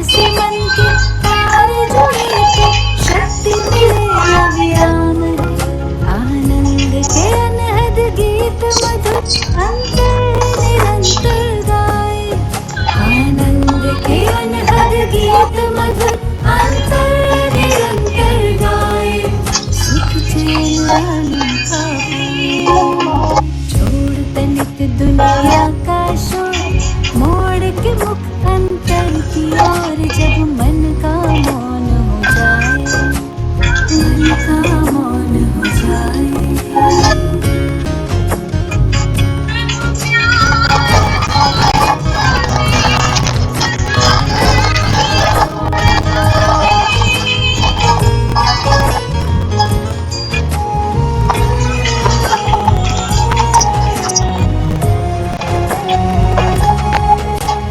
से मन के तार जुड़े तो शक्ति मिले अविराम है। आनंद के अनहद गीत मधुर अंतर निरंतर गाए। आनंद के अनहद गीत मधुर अंतर निरंतर गाए। सुख चैन अनोखा पाए। छोड़ तनिक दुनिया का शोर, मोड़ के मुख अंतर की ओर। जब मन का मौन हो जाए, मन का मौन हो जाए।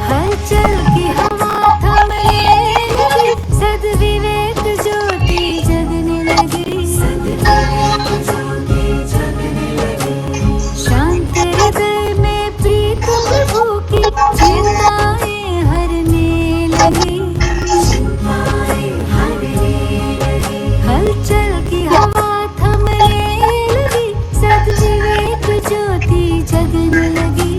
हलचल की हवा थमने लगी, सद्विवेक ज्योति जगने लगी। शांत हृदय में प्रीत प्रभु की चिंताएं हरने लगी। हलचल की हवा थमने लगी, सद्विवेक ज्योति जगने लगी।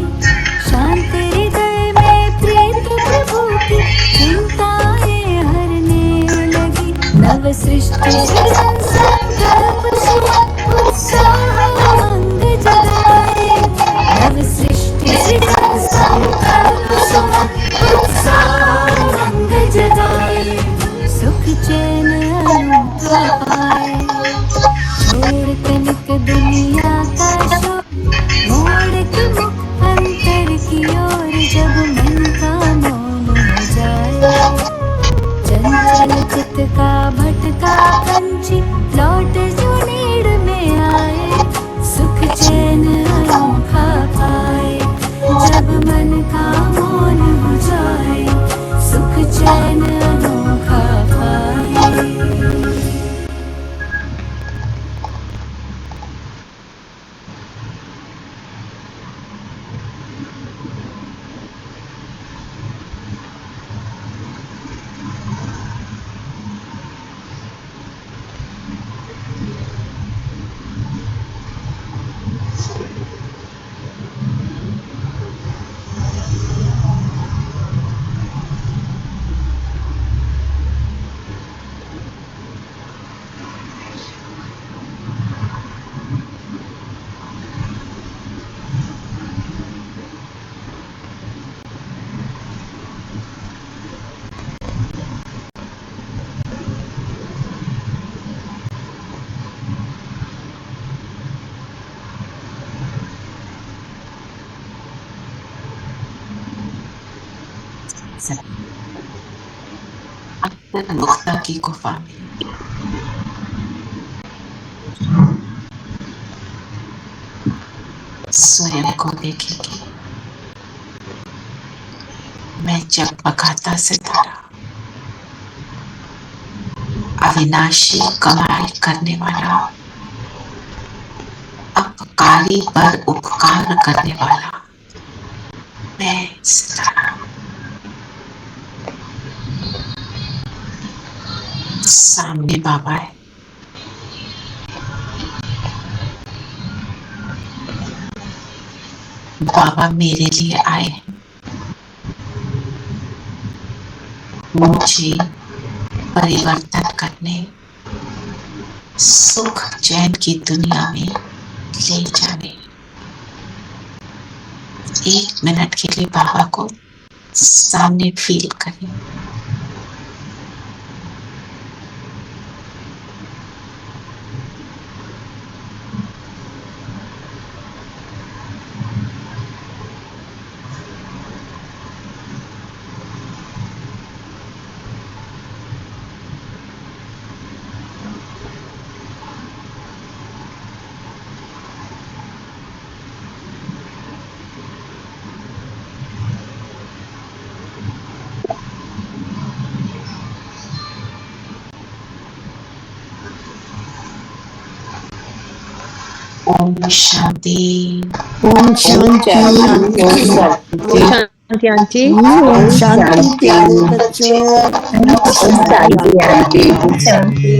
शांत हृदय में प्रीत प्रभु की चिंताएं हरने लगी। नव सृष्टि सृजन संकल्प शुभ उत्साह उमंग जगाए। नव सृष्टि सृजन संकल्प शुभ उत्साह उमंग जगाए। सुख चैन अनोखा पाए। छोड़ तनिक दुनिया का शोर, मोड़ के मुख अंतर की ओर। जब मन का मौन हो जाए, चंचल चित्त का भटका पंछी लौट जो नीड़ में आए। सुख चैन अनोखा पाए। जब मन का मौन हो जाए, सुख चैन अनोखा पाए। मुक्ता की गुफा में स्वयं को देखेंगे। मैं जगमगाता सितारा, अविनाशी कमाल करने वाला, अपकारी पर उपकार करने वाला मैं सितारा। सामने बाबा है। बाबा मेरे लिए आए हैं। मुझे परिवर्तन करने, सुख चैन की दुनिया में ले जाने। 1 मिनट के लिए बाबा को सामने फील करें। ओम शांति। ओम शांति। ओम शांति। आंटी ओम शांति प्यारे बच्चों। ओम शांति आंटी। ओम शांति।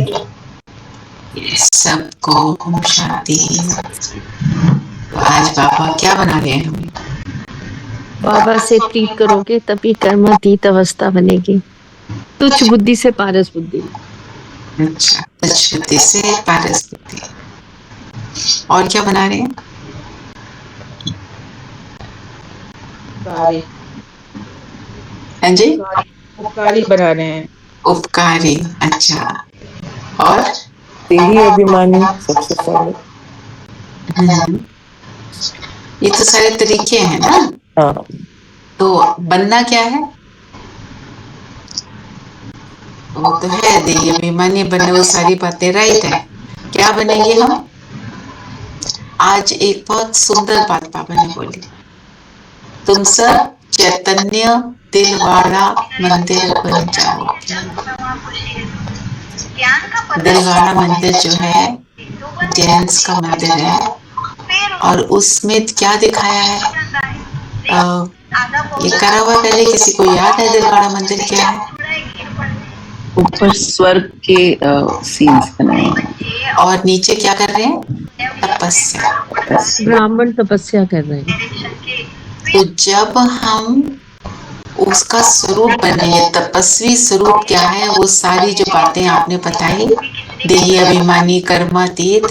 सबको ओम शांति। तो आज बाबा क्या बना रहे हैं हमें? बाबा से प्रीत करोगे तभी कर्मातीत अवस्था बनेगी। तुच्छ बुद्धि से पारस बुद्धि। अच्छा, तुच्छ बुद्धि से पारस बुद्धि। और क्या बना रहे हैं? हाँ जी, उपकारी बना रहे हैं। उपकारी। अच्छा, और देही अभिमानी सबसे पहले। ये तो सारे तरीके हैं ना। हाँ, तो बनना क्या है? वो तो है देही अभिमानी बने, वो सारी बातें राइट है। क्या बनेंगे हम? आज एक बहुत सुंदर बात बाबा ने बोली, तुम सब चैतन्य दिलवाड़ा मंदिर बन जाओगे। दिलवाड़ा मंदिर जो है जैन्स का मंदिर है, और उसमें क्या दिखाया है? ये करा हुआ पहले किसी को याद है दिलवाड़ा मंदिर क्या है? ऊपर स्वर्ग के सीन्स बनाए हैं और नीचे क्या कर रहे हैं? तपस्या। ब्राह्मण तपस्या कर रहे हैं। तो जब हम उसका स्वरूप बनेंगे, तपस्वी स्वरूप क्या है, वो सारी जो बातें आपने बताई, देही अभिमानी कर्मातीत,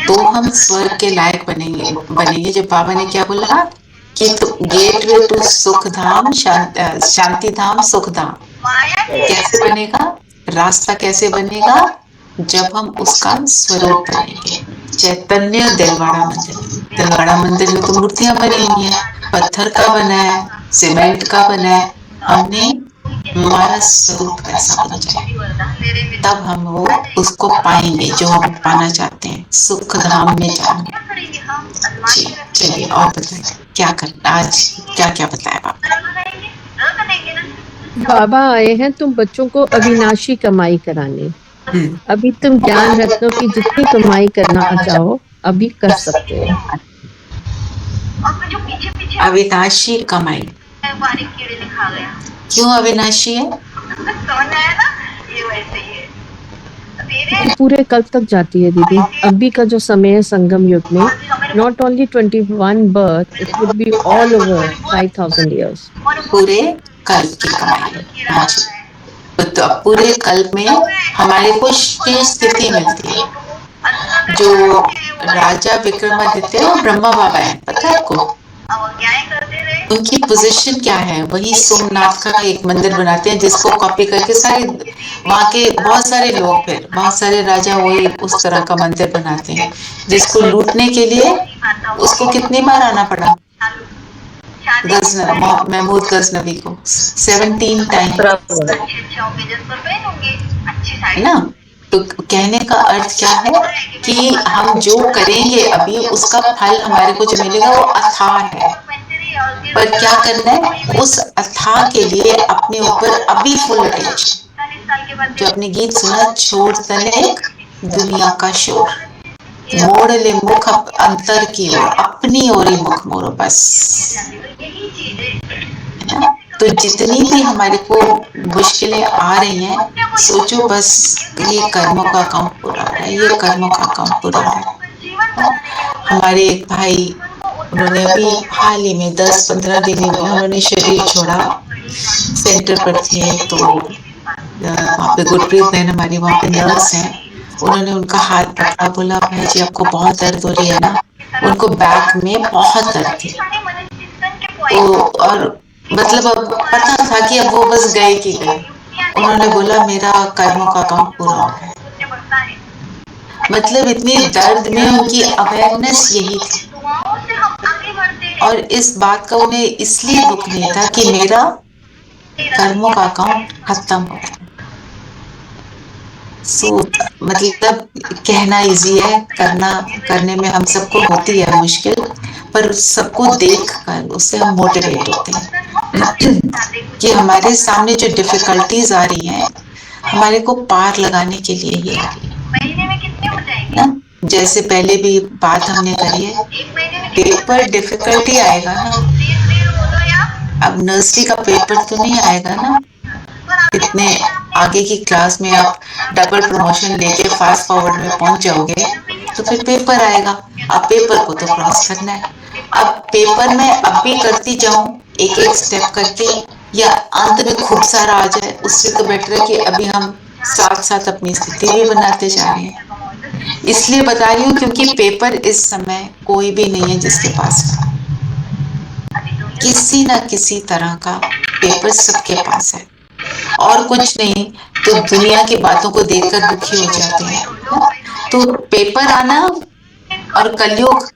तो हम स्वर्ग के लायक बनेंगे। जो बाबा ने क्या बोला कि तो गेट वे टू सुख धाम, शांति धाम, सुख धाम कैसे बनेगा? रास्ता कैसे बनेगा? जब हम उसका स्वरूप बनेंगे। चैतन्य दिलवाड़ा मंदिर। दिलवाड़ा मंदिर में तो मूर्तियां बनी हुई है, पत्थर का बना है, सीमेंट का बना है। हमने हमारा स्वरूप कैसा बन जाए, तब हम वो उसको पाएंगे जो हम पाना चाहते हैं, सुख धाम में जाना। जी चलिए, और बताइए क्या करना आज, क्या क्या बताया बाबा? बाबा आए हैं तुम बच्चों को अविनाशी कमाई कराने। अभी तुम ज्ञान रत्नों की जितनी कमाई करना चाहो अभी कर सकते हो। अविनाशी कमाई क्यों अविनाशी है? पूरे कल्प तक जाती है दीदी। अभी का जो समय है संगम युग में, not only 21 birth, it would be all over 5000 years। पूरे कल्प की कमाई। हाँ जी, तो अब पूरे कल्प में हमारे को शेष स्थिति मिलती है। जो राजा विक्रमादित्य और ब्रह्मा बाबा है, पता है आपको? उनकी पोजीशन क्या है? वही सोमनाथ का एक मंदिर बनाते हैं, जिसको कॉपी करके सारे वहाँ के बहुत सारे लोग, फिर बहुत सारे राजा वही उस तरह का मंदिर बनाते हैं, जिसको लूटने के लिए उसको कितनी बार आना पड़ा? महमूद गजनवी को 17 टाइम, है ना? तो कहने का अर्थ क्या है कि हम जो करेंगे अभी, उसका फल हमारे को जो मिलेगा वो अथाह है। पर क्या करना है? उस अथाह के लिए अपने ऊपर अभी फुल अटेंशन। जो अपने गीत सुना, छोड़ तनिक दुनिया का शोर, मोड़ ले मुख अंतर की ओर, अपनी ओर ही मुख मोड़ो बस। तो जितनी भी हमारे को मुश्किलें आ रही हैं, सोचो बस ये कर्मों का काम पूरा रहा है, ये कर्मों का काम पूरा रहा है। हमारे एक भाई, उन्होंने अभी हाल ही में 10-15 दिन में उन्होंने शरीर छोड़ा। सेंटर पर थे, तो वहाँ पे गुरप्रीत बहन हमारी वहाँ पे नर्स हैं, उन्होंने उनका हाथ पकड़ा, बोला भाई जी आपको बहुत दर्द हो रही है ना? उनको बैक में बहुत दर्द थी। और मतलब अब पता था कि अब वो बस गए कि गए। उन्होंने बोला मेरा कर्मों का काम पूरा हो गया। मतलब इतनी दर्द में उनकी अवेयरनेस यही थी, और इस बात का उन्हें इसलिए दुख नहीं था कि मेरा कर्मों का काम खत्म हो गया। मतलब कहना इजी है, करने में हम सबको होती है मुश्किल, पर सबको देखकर उससे हम मोटिवेट होते हैं कि हमारे सामने जो डिफिकल्टीज आ रही हैं, हमारे को पार लगाने के लिए ही आ रही है ना? जैसे पहले भी बात हमने करी है, पेपर डिफिकल्टी आएगा ना, अब नर्सरी का पेपर तो नहीं आएगा ना, इतने आगे की क्लास में आप डबल प्रमोशन लेके फास्ट फॉरवर्ड में पहुंच जाओगे तो फिर पेपर आएगा। अब पेपर को तो क्रॉस करना है। अब पेपर में अब भी करती जाऊं एक एक स्टेप करके, या अंत में खूब सारा आ जाए, उससे तो बेटर है कि अभी हम साथ साथ अपनी स्थिति भी बनाते जा रहे हैं। इसलिए बता रही हूँ क्योंकि पेपर इस समय कोई भी नहीं है जिसके पास किसी ना किसी तरह का पेपर सबके पास है। और कुछ नहीं तो दुनिया की बातों को देखकर दुखी हो जाते हैं। तो पेपर आना और कलयुग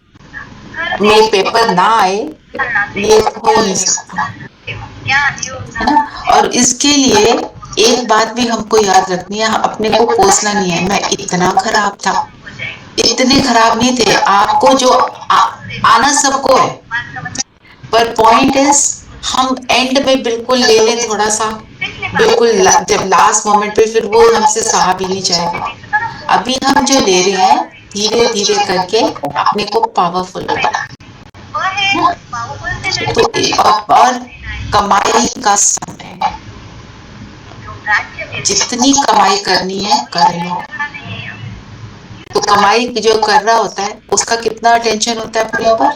में पेपर ना आए ये हो नहीं सकता, है ना। और इसके लिए एक बात भी हमको याद रखनी है, अपने को कोसना नहीं है। मैं इतना खराब था, इतने खराब नहीं थे। आपको जो आना सबको है, पर पॉइंट इज हम एंड में बिल्कुल ले लें थोड़ा सा, बिल्कुल जब लास्ट मोमेंट पे, फिर वो हमसे सहा भी नहीं जाएगा। अभी हम जो ले रहे हैं धीरे धीरे करके अपने को पावरफुल बनाना। तो और कमाई का समय, जितनी कमाई करनी है कर लो। तो कमाई जो कर रहा होता है उसका कितना टेंशन होता है अपने ऊपर,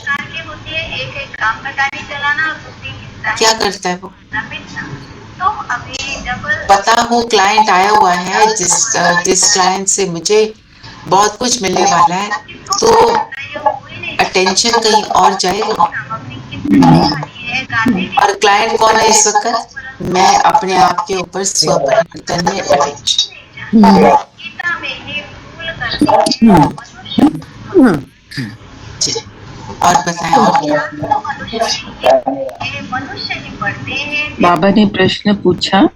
क्या करता है वो। पता हो क्लाइंट आया हुआ है, जिस क्लाइंट से मुझे बहुत कुछ मिलने वाला है, तो अटेंशन कहीं और जाएगा। और क्लाइंट कौन है इस वक्त, मैं अपने आप के ऊपर स्व परिवर्तन में अटेंशन। और बताएं और क्या। बाबा ने प्रश्न पूछा,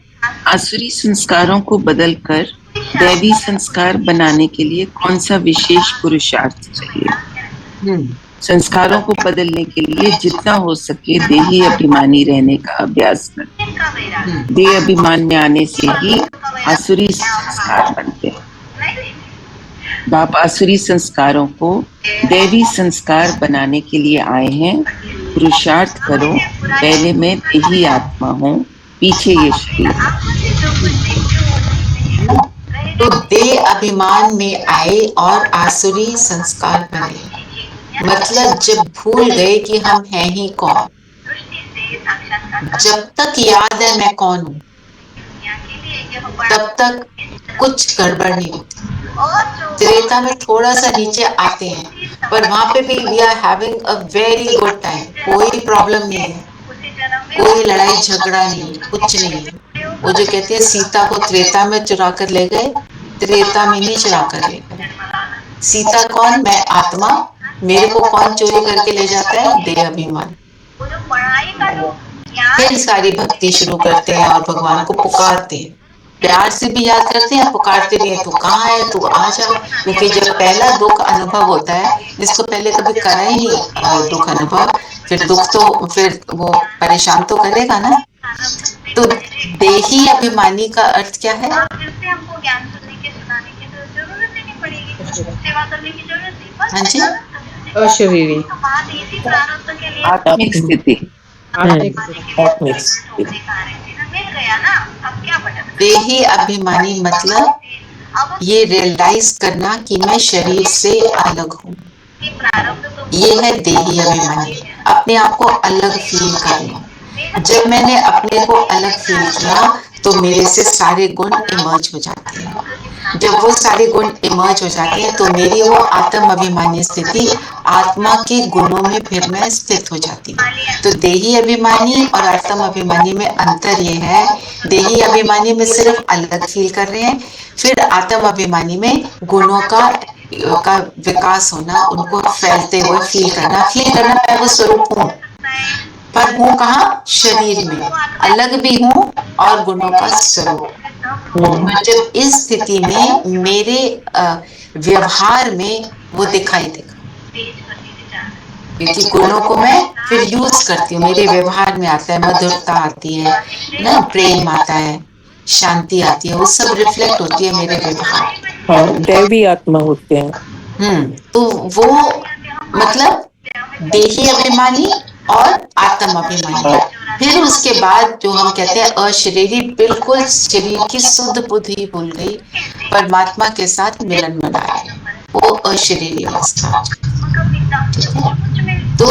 आसुरी संस्कारों को बदलकर दैवी संस्कार बनाने के लिए कौन सा विशेष पुरुषार्थ चाहिए? संस्कारों को बदलने के लिए जितना हो सके देही अभिमानी रहने का अभ्यास करें। देह अभिमान में आने से ही आसुरी संस्कार बनते हैं। बाप आसुरी संस्कारों को दैवी संस्कार बनाने के लिए आए हैं। पुरुषार्थ करो, पहले मैं देही आत्मा हूँ, पीछे ये शरीर। तो देह अभिमान में आए और आसुरी संस्कार बने, मतलब जब भूल गए कि हम हैं ही कौन। जब तक याद है मैं कौन हूँ, तब तक कुछ गड़बड़ नहीं होती। त्रेता में थोड़ा सा नीचे आते हैं, पर वहां पे भी we are having a very good time. कोई प्रॉब्लम नहीं है, कोई लड़ाई झगड़ा नहीं, कुछ नहीं है। वो जो कहते हैं सीता को त्रेता में चुरा कर ले गए, त्रेता में नहीं चुरा कर ले गए। सीता कौन, मैं आत्मा, मेरे को कौन चोरी करके ले जाता है, देह अभिमान। फिर सारी भक्ति शुरू करते हैं और भगवान को पुकारते हैं, प्यार से भी याद करते हैं, पुकारते भी हैं, तू कहाँ है, तू आ जा। क्योंकि जब पहला दुख अनुभव होता है, जिसको पहले कभी करा ही नहीं दुख अनुभव, फिर दुख तो फिर वो परेशान तो करेगा ना। तो देही अभिमानी का अर्थ क्या है? हाँ जी, अशरीरी आत्मिक स्थिति। देही अभिमानी मतलब ये रियलाइज करना कि मैं शरीर से अलग हूँ। ये है देही अभिमानी, अपने आप को अलग फील करना। जब मैंने अपने को अलग फील किया तो मेरे से सारे गुण इमर्ज हो जाते हैं। जब वो सारे गुण इमर्ज हो जाते हैं तो मेरी वो आत्म अभिमानी स्थिति आत्मा के गुणों में फिर मैं स्थित हो जाती हूँ। तो देही अभिमानी और आत्म अभिमानी में अंतर ये है, देही अभिमानी में सिर्फ अलग फील कर रहे हैं, फिर आत्म अभिमानी में गुणों का विकास होना, उनको फैलते हुए फील करना मैं वो स्वरूप हूँ, पर हूँ कहाँ, शरीर में अलग भी हूँ और गुणों का स्वरूप। जब इस स्थिति में मेरे व्यवहार में वो दिखाई देगा, क्योंकि गुणों को मैं फिर यूज करती हूँ, मेरे व्यवहार में आता है, मधुरता आती है ना, प्रेम आता है, शांति आती है, वो सब रिफ्लेक्ट होती है मेरे व्यवहार। दैवी आत्मा होते हैं। तो वो मतलब देही अभिमानी और आत्म अभिमानी। फिर उसके बाद जो हम कहते हैं अशरीरी, बिल्कुल शरीर की शुद्ध बुद्धि भूल गई, परमात्मा के साथ मिलन बना रही, वो अशरीरी अवस्था। तो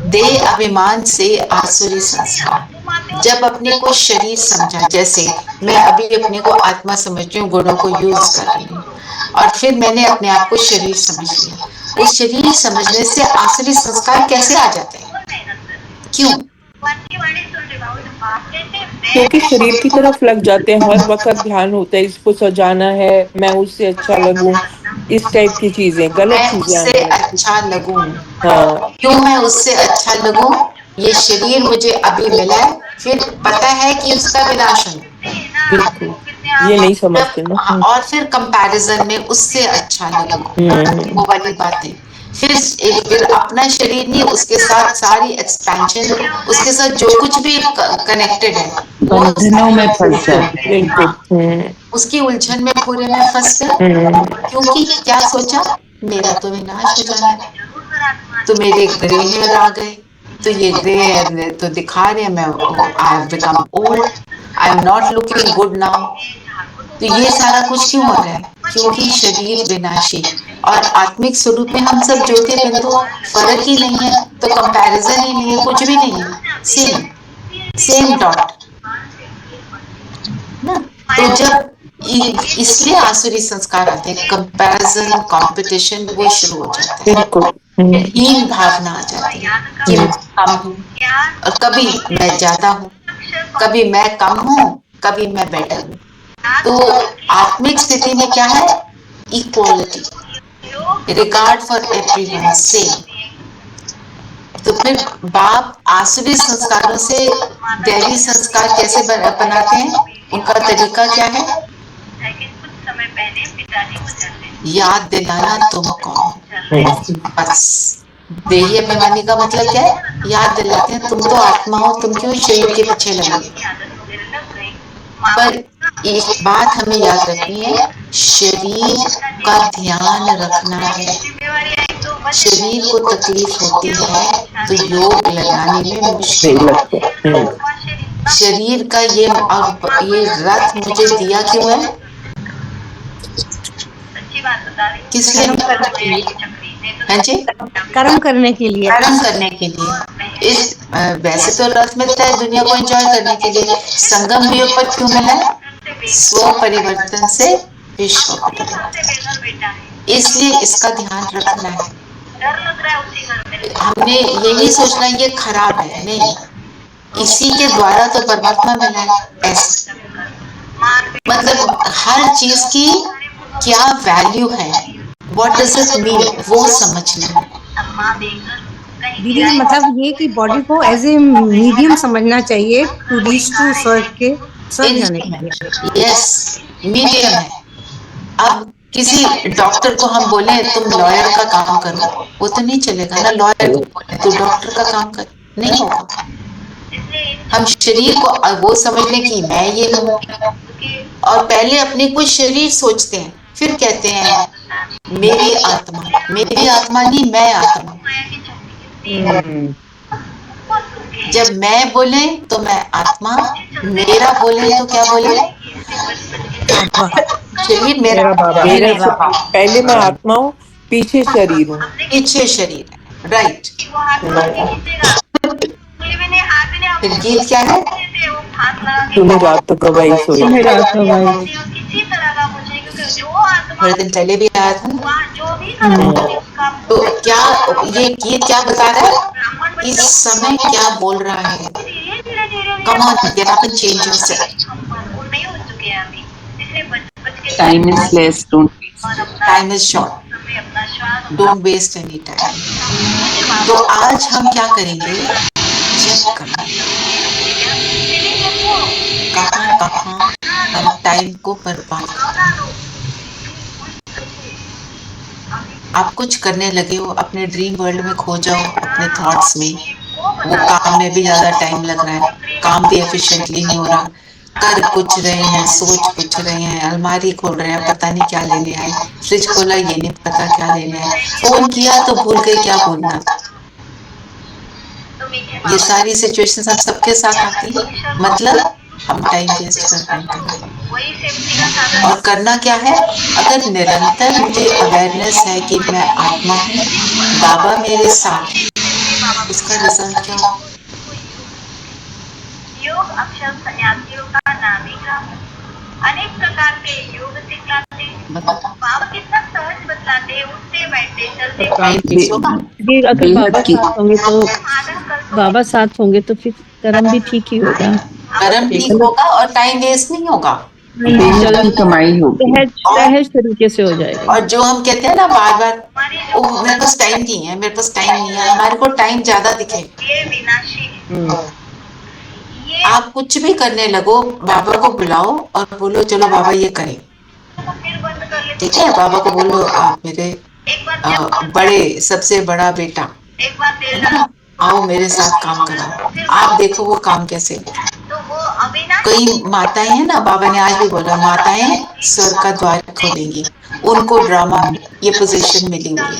देह अभिमान से आसुरी संस्कार। जब अपने को शरीर समझा, जैसे मैं अभी अपने को आत्मा समझती हूँ, गुणों को यूज कर रही हूँ, और फिर मैंने अपने आप को शरीर समझ लिया। उस शरीर समझने से आसुरी संस्कार कैसे आ जाते हैं? क्यों? क्योंकि शरीर की तरफ लग जाते हैं, हर वक्त ध्यान होता है इसको सजाना है, मैं उससे अच्छा लगूं, इस टाइप की चीजें, गलत मैं चीजें उससे आने लगती। अच्छा लगूं। हाँ, क्यों मैं उससे अच्छा लगूं? ये शरीर मुझे अभी मिला है, फिर पता है कि उसका विनाश है, बिल्कुल ये नहीं समझते ना। और फिर कंपैरिजन में उससे अच्छा लगूं, वो वाली बातें। फिर अपना शरीर नहीं, उसके साथ सारी एक्सपेंशन, उसके साथ जो कुछ भी कनेक्टेड है, वो बंधनों में फंस जाते हैं। बिल्कुल। उसकी उलझन में पूरे में फंस गए। क्योंकि क्या सोचा, मेरा तो विनाश हो जाना है, तो मेरे ग्रे हेयर आ गए, तो ये ग्रे हेयर तो दिखा रहे हैं मैं I have become old, I am not looking good now. तो ये सारा कुछ क्यों हो रहा है? क्योंकि शरीर विनाशी और आत्मिक स्वरूप में हम सब ज्योति बिंदु, फर्क ही नहीं है, तो कंपैरिजन ही नहीं है, कुछ भी नहीं है, सेम सेम डॉट ना। तो जब इसलिए आसुरी संस्कार आते हैं, कंपैरिजन, कंपटीशन, वो शुरू हो जाता है। बिल्कुल। हीन भावना आ जाती है कि मैं कम हूँ, और कभी मैं ज्यादा हूँ, कभी मैं कम हूँ, कभी मैं बेटर हूँ। तो आत्मिक स्थिति में क्या है? Equality, regard for everyone, same. तो फिर बाप आसुरी संस्कारों से दैवी संस्कार कैसे बनाते हैं? उनका तरीका क्या है? याद दिलाना तुम कौन। बस देही अभिमानी का मतलब क्या है? याद दिलाते हैं तुम तो आत्मा हो, तुम क्यों शरीर के पीछे लगे। पर एक बात हमें याद रखनी है, शरीर का ध्यान रखना है। शरीर को तकलीफ होती है तो योग लगाने में मुश्किल लगती है। शरीर का ये रथ मुझे दिया क्यों है? किस लिए? हाँ जी, कर्म करने के लिए। कर्म करने के लिए। इस वैसे तो रथ मिलता है दुनिया को एंजॉय करने के लिए, संगम भी ऊपर क्यों मिला है? स्व परिवर्तन से विश्व परिवर्तन। इसलिए इसका ध्यान रखना है। हमने यही सोचना ये खराब है, नहीं, इसी के द्वारा तो परमात्मा मिला है। ऐसे मतलब हर चीज की क्या वैल्यू है, व्हाट डज इट मीन, वो समझना है। दीदी मतलब ये कि बॉडी को एज ए मीडियम समझना चाहिए टू रीच टू स्वर्ग के, स्वर्ग जाने के लिए। यस, मीडियम है। अब किसी डॉक्टर को हम बोले तुम लॉयर का काम करो, वो तो नहीं चलेगा ना। लॉयर को बोले तो डॉक्टर का काम कर, नहीं होगा। हम शरीर को वो समझने की मैं ये हूँ, और पहले अपने को शरीर सोचते हैं, फिर कहते हैं मेरी आत्मा नहीं, मैं आत्मा। जब मैं बोले तो मैं आत्मा, मेरा बोले तो क्या बोले? शरीर मेरा बाबा। पहले मैं आत्मा हूँ, पीछे शरीर हूँ। पीछे शरीर है, राइट। फिर गीत क्या है? तुम्हें रात तो गवाई सोई। थोड़े दिन पहले भी आया था। तो क्या ये गीत क्या बता रहा है? इस समय क्या बोल रहा है? Come on, get up and change yourself. Time is less, don't waste. Time is short. Don't waste any time. तो आज हम क्या करेंगे? चेक करेंगे कहाँ हम टाइम को बर्बाद कर रहे हैं। आप कुछ करने लगे हो, अपने ड्रीम वर्ल्ड में खो जाओ, अपने थॉट्स में। वो काम में भी ज्यादा टाइम लग रहा है, काम भी एफिशिएंटली नहीं हो रहा, कर कुछ रहे हैं, सोच कुछ रहे हैं, अलमारी खोल रहे हैं, पता नहीं क्या लेने आए, फ्रिज खोला ये नहीं पता क्या लेने आए, फोन किया तो भूल गए क्या बोलना था। ये सारी सिचुएशंस हम सबके साथ आती है, मतलब हम टाइम वेस्ट कर रहे हैं। और करना क्या है, अगर निरंतर मुझे अवेयरनेस है कि मैं आत्मा हूँ, बाबा मेरे साथ, उसका रिजल्ट क्या हो? योग अक्षर सन्यासियों का नामी ग्राम, अनेक प्रकार के योग सिखाते, बाबा कितना सहज बतलाते, उठते बैठते चलते। ये अगर बाबा साथ होंगे तो बाबा साथ होंगे तो फिर कर्म भी ठीक ही होगा, कर्म ठीक होगा और टाइम वेस्ट नहीं होगा, बेहद की कमाई होगी। सहज तरीके से हो जाएगा। और जो हम कहते हैं ना बार बार, ओह मेरे पास टाइम नहीं है, मेरे पास टाइम नहीं है, हमारे को टाइम ज्यादा दिखे। ये विनाशी है। ये आप कुछ भी करने लगो, बाबा को बुलाओ और बोलो चलो बाबा ये करें, फिर बंद कर लेते। ठीक है? बाबा को बोलो आप मेरे एक बार बड़े सबसे बड़ा बेटा, एक बार है ना, आओ मेरे साथ काम कराओ, आप देखो वो काम कैसे। तो वो अविनाशी कई माताएं हैं ना, बाबा ने आज भी बोला, माताएं स्वर्ग का द्वार खोलेंगी, उनको ड्रामा में ये पोजीशन मिली हुई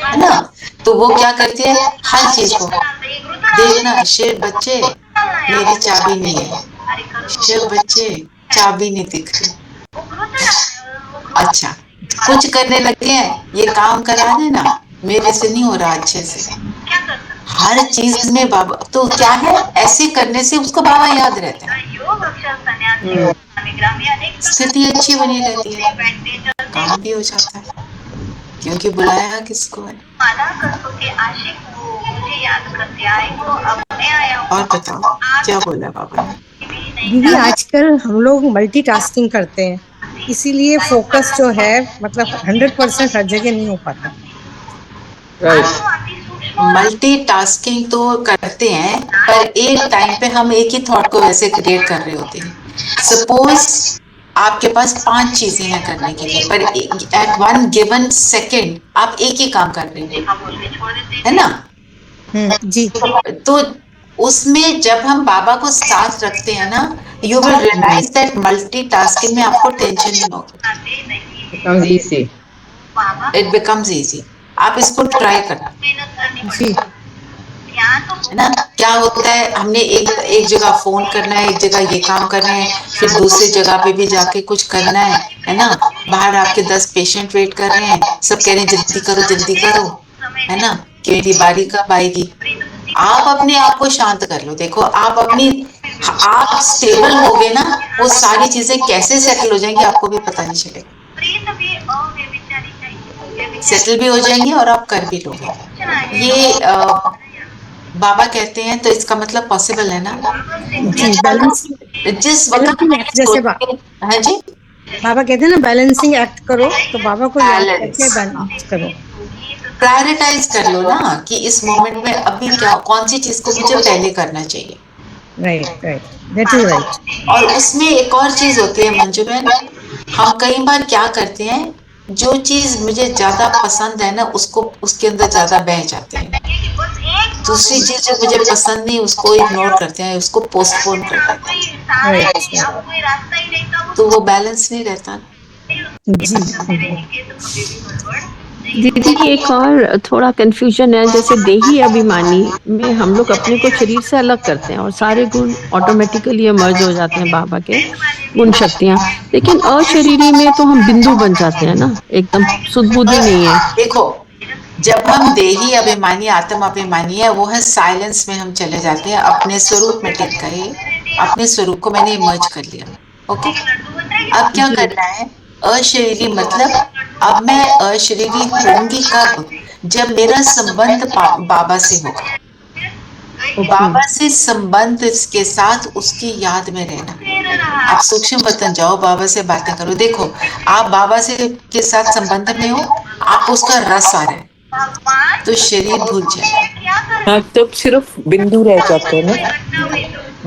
है ना, तो वो क्या करती है, हर चीज को देखना, शेर बच्चे मेरी चाबी नहीं है, शेर बच्चे चाबी नहीं दिख रही, अच्छा कुछ करने लगे हैं, ये काम करा देना, मेरे से नहीं हो रहा अच्छे से, क्या कर सकते हर चीज में बाबा, तो क्या है, ऐसे करने से उसको बाबा याद रहता है, हैं? योग अक्षर सन्यासियों का नामी ग्राम, ये अनेक स्थिति अच्छी बनी रहती है, बैठते चलते काम भी हो जाता है, क्योंकि बुलाया किसको है। माला कस्तों के आशिक वो मुझे याद करते आए, वो अब मैं आया हूँ। और बताओ क्या बोला बाबा ने? दीदी आजकल हम लोग मल्टीटास्किंग करते हैं, इसीलिए फोकस जो है मतलब 100% हर जगह नहीं हो पाता। मल्टीटास्किंग तो करते हैं, पर एक टाइम पे हम एक ही थॉट को वैसे क्रिएट कर रहे होते हैं। सपोज आपके पास 5 चीजें हैं करने के लिए, पर एट वन गिवन सेकेंड आप एक ही काम कर रहे हैं, है ना? जी तो उसमें जब हम बाबा को साथ रखते हैं ना, you will realise that multitasking में आपको टेंशन नहीं होगी, इट बिकम्स इजी। आप इसको ट्राई करना, जी है ना? क्या होता है, हमने एक जगह फोन करना है, एक जगह ये काम करना है, फिर दूसरी जगह पे भी जाके कुछ करना है ना? बाहर आपके 10 पेशेंट वेट कर रहे हैं, सब कह रहे हैं जल्दी करो, है ना, कि मेरी बारी कब आएगी। आप अपने आप को शांत कर लो, देखो आप स्टेबल हो गए ना, वो सारी चीजें कैसे सेटल हो जाएंगी आपको भी पता नहीं चलेगा, सेटल भी हो जाएंगे और आप कर भी लोगे। ये बाबा कहते हैं, तो इसका मतलब पॉसिबल है ना? जी बैलेंस, जिस वक्त जैसे हाँ जी, बाबा कहते हैं ना बैलेंसिंग एक्ट करो, तो बाबा को याद करके बैलेंस करो, प्रायोरिटाइज कर लो ना कि इस मोमेंट में अभी क्या, कौन सी चीज को मुझे पहले करना चाहिए। Right that is right. और उसमें एक और चीज होती है मंजू बहन, हम कई बार क्या करते हैं, जो चीज मुझे ज्यादा पसंद है ना, उसको उसके अंदर ज्यादा बह जाते हैं, दूसरी चीज जो मुझे पसंद नहीं उसको इग्नोर करते हैं, उसको पोस्टपोन कर देते हैं, तो वो बैलेंस नहीं रहता। दीदी एक और थोड़ा कंफ्यूजन है, जैसे देही अभिमानी में हम लोग अपने को शरीर से अलग करते हैं और सारे गुण ऑटोमेटिकली मर्ज हो जाते हैं बाबा के गुण शक्तियां, लेकिन अशरीरी में तो हम बिंदु बन जाते हैं ना, एकदम सुदबुद्धि नहीं है। देखो जब हम देही अभिमानी आत्म अभिमानी है, वो है साइलेंस में हम चले जाते हैं, अपने स्वरूप में टिक गए, अपने स्वरूप को मैंने इमर्ज कर लिया। ओके, अब क्या करना है, अशरीरी मतलब अब मैं अशरीरी होंगी कब, जब मेरा संबंध बाबा से होगा, बाबा से संबंध के साथ उसकी याद में रहना। आप सूक्ष्म वतन जाओ, बाबा से बातें करो, देखो आप बाबा से के साथ संबंध में हो, आप उसका रस आ रहा है, तो शरीर भूल जाए। हाँ, तब सिर्फ बिंदु रह जाते हैं ना,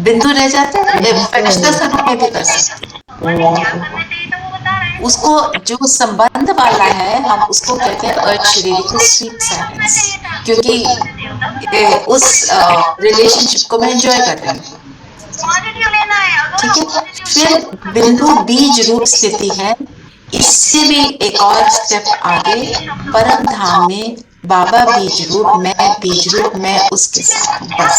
बिंदु रह जाता है, फरिश्ता स्वरूप में भी कर सकते हैं। उसको जो संबंध वाला है, हम उसको कहते हैं अशरीरी स्वीट साइलेंस, क्योंकि उस रिलेशनशिप को मैं एंजॉय कर रही हूँ। ठीक है, फिर बिंदु बीज रूप स्थिति है, इससे भी एक और स्टेप आगे परम धाम में बाबा बीज रूप, मैं बीज रूप, मैं उसके साथ हूँ, बस।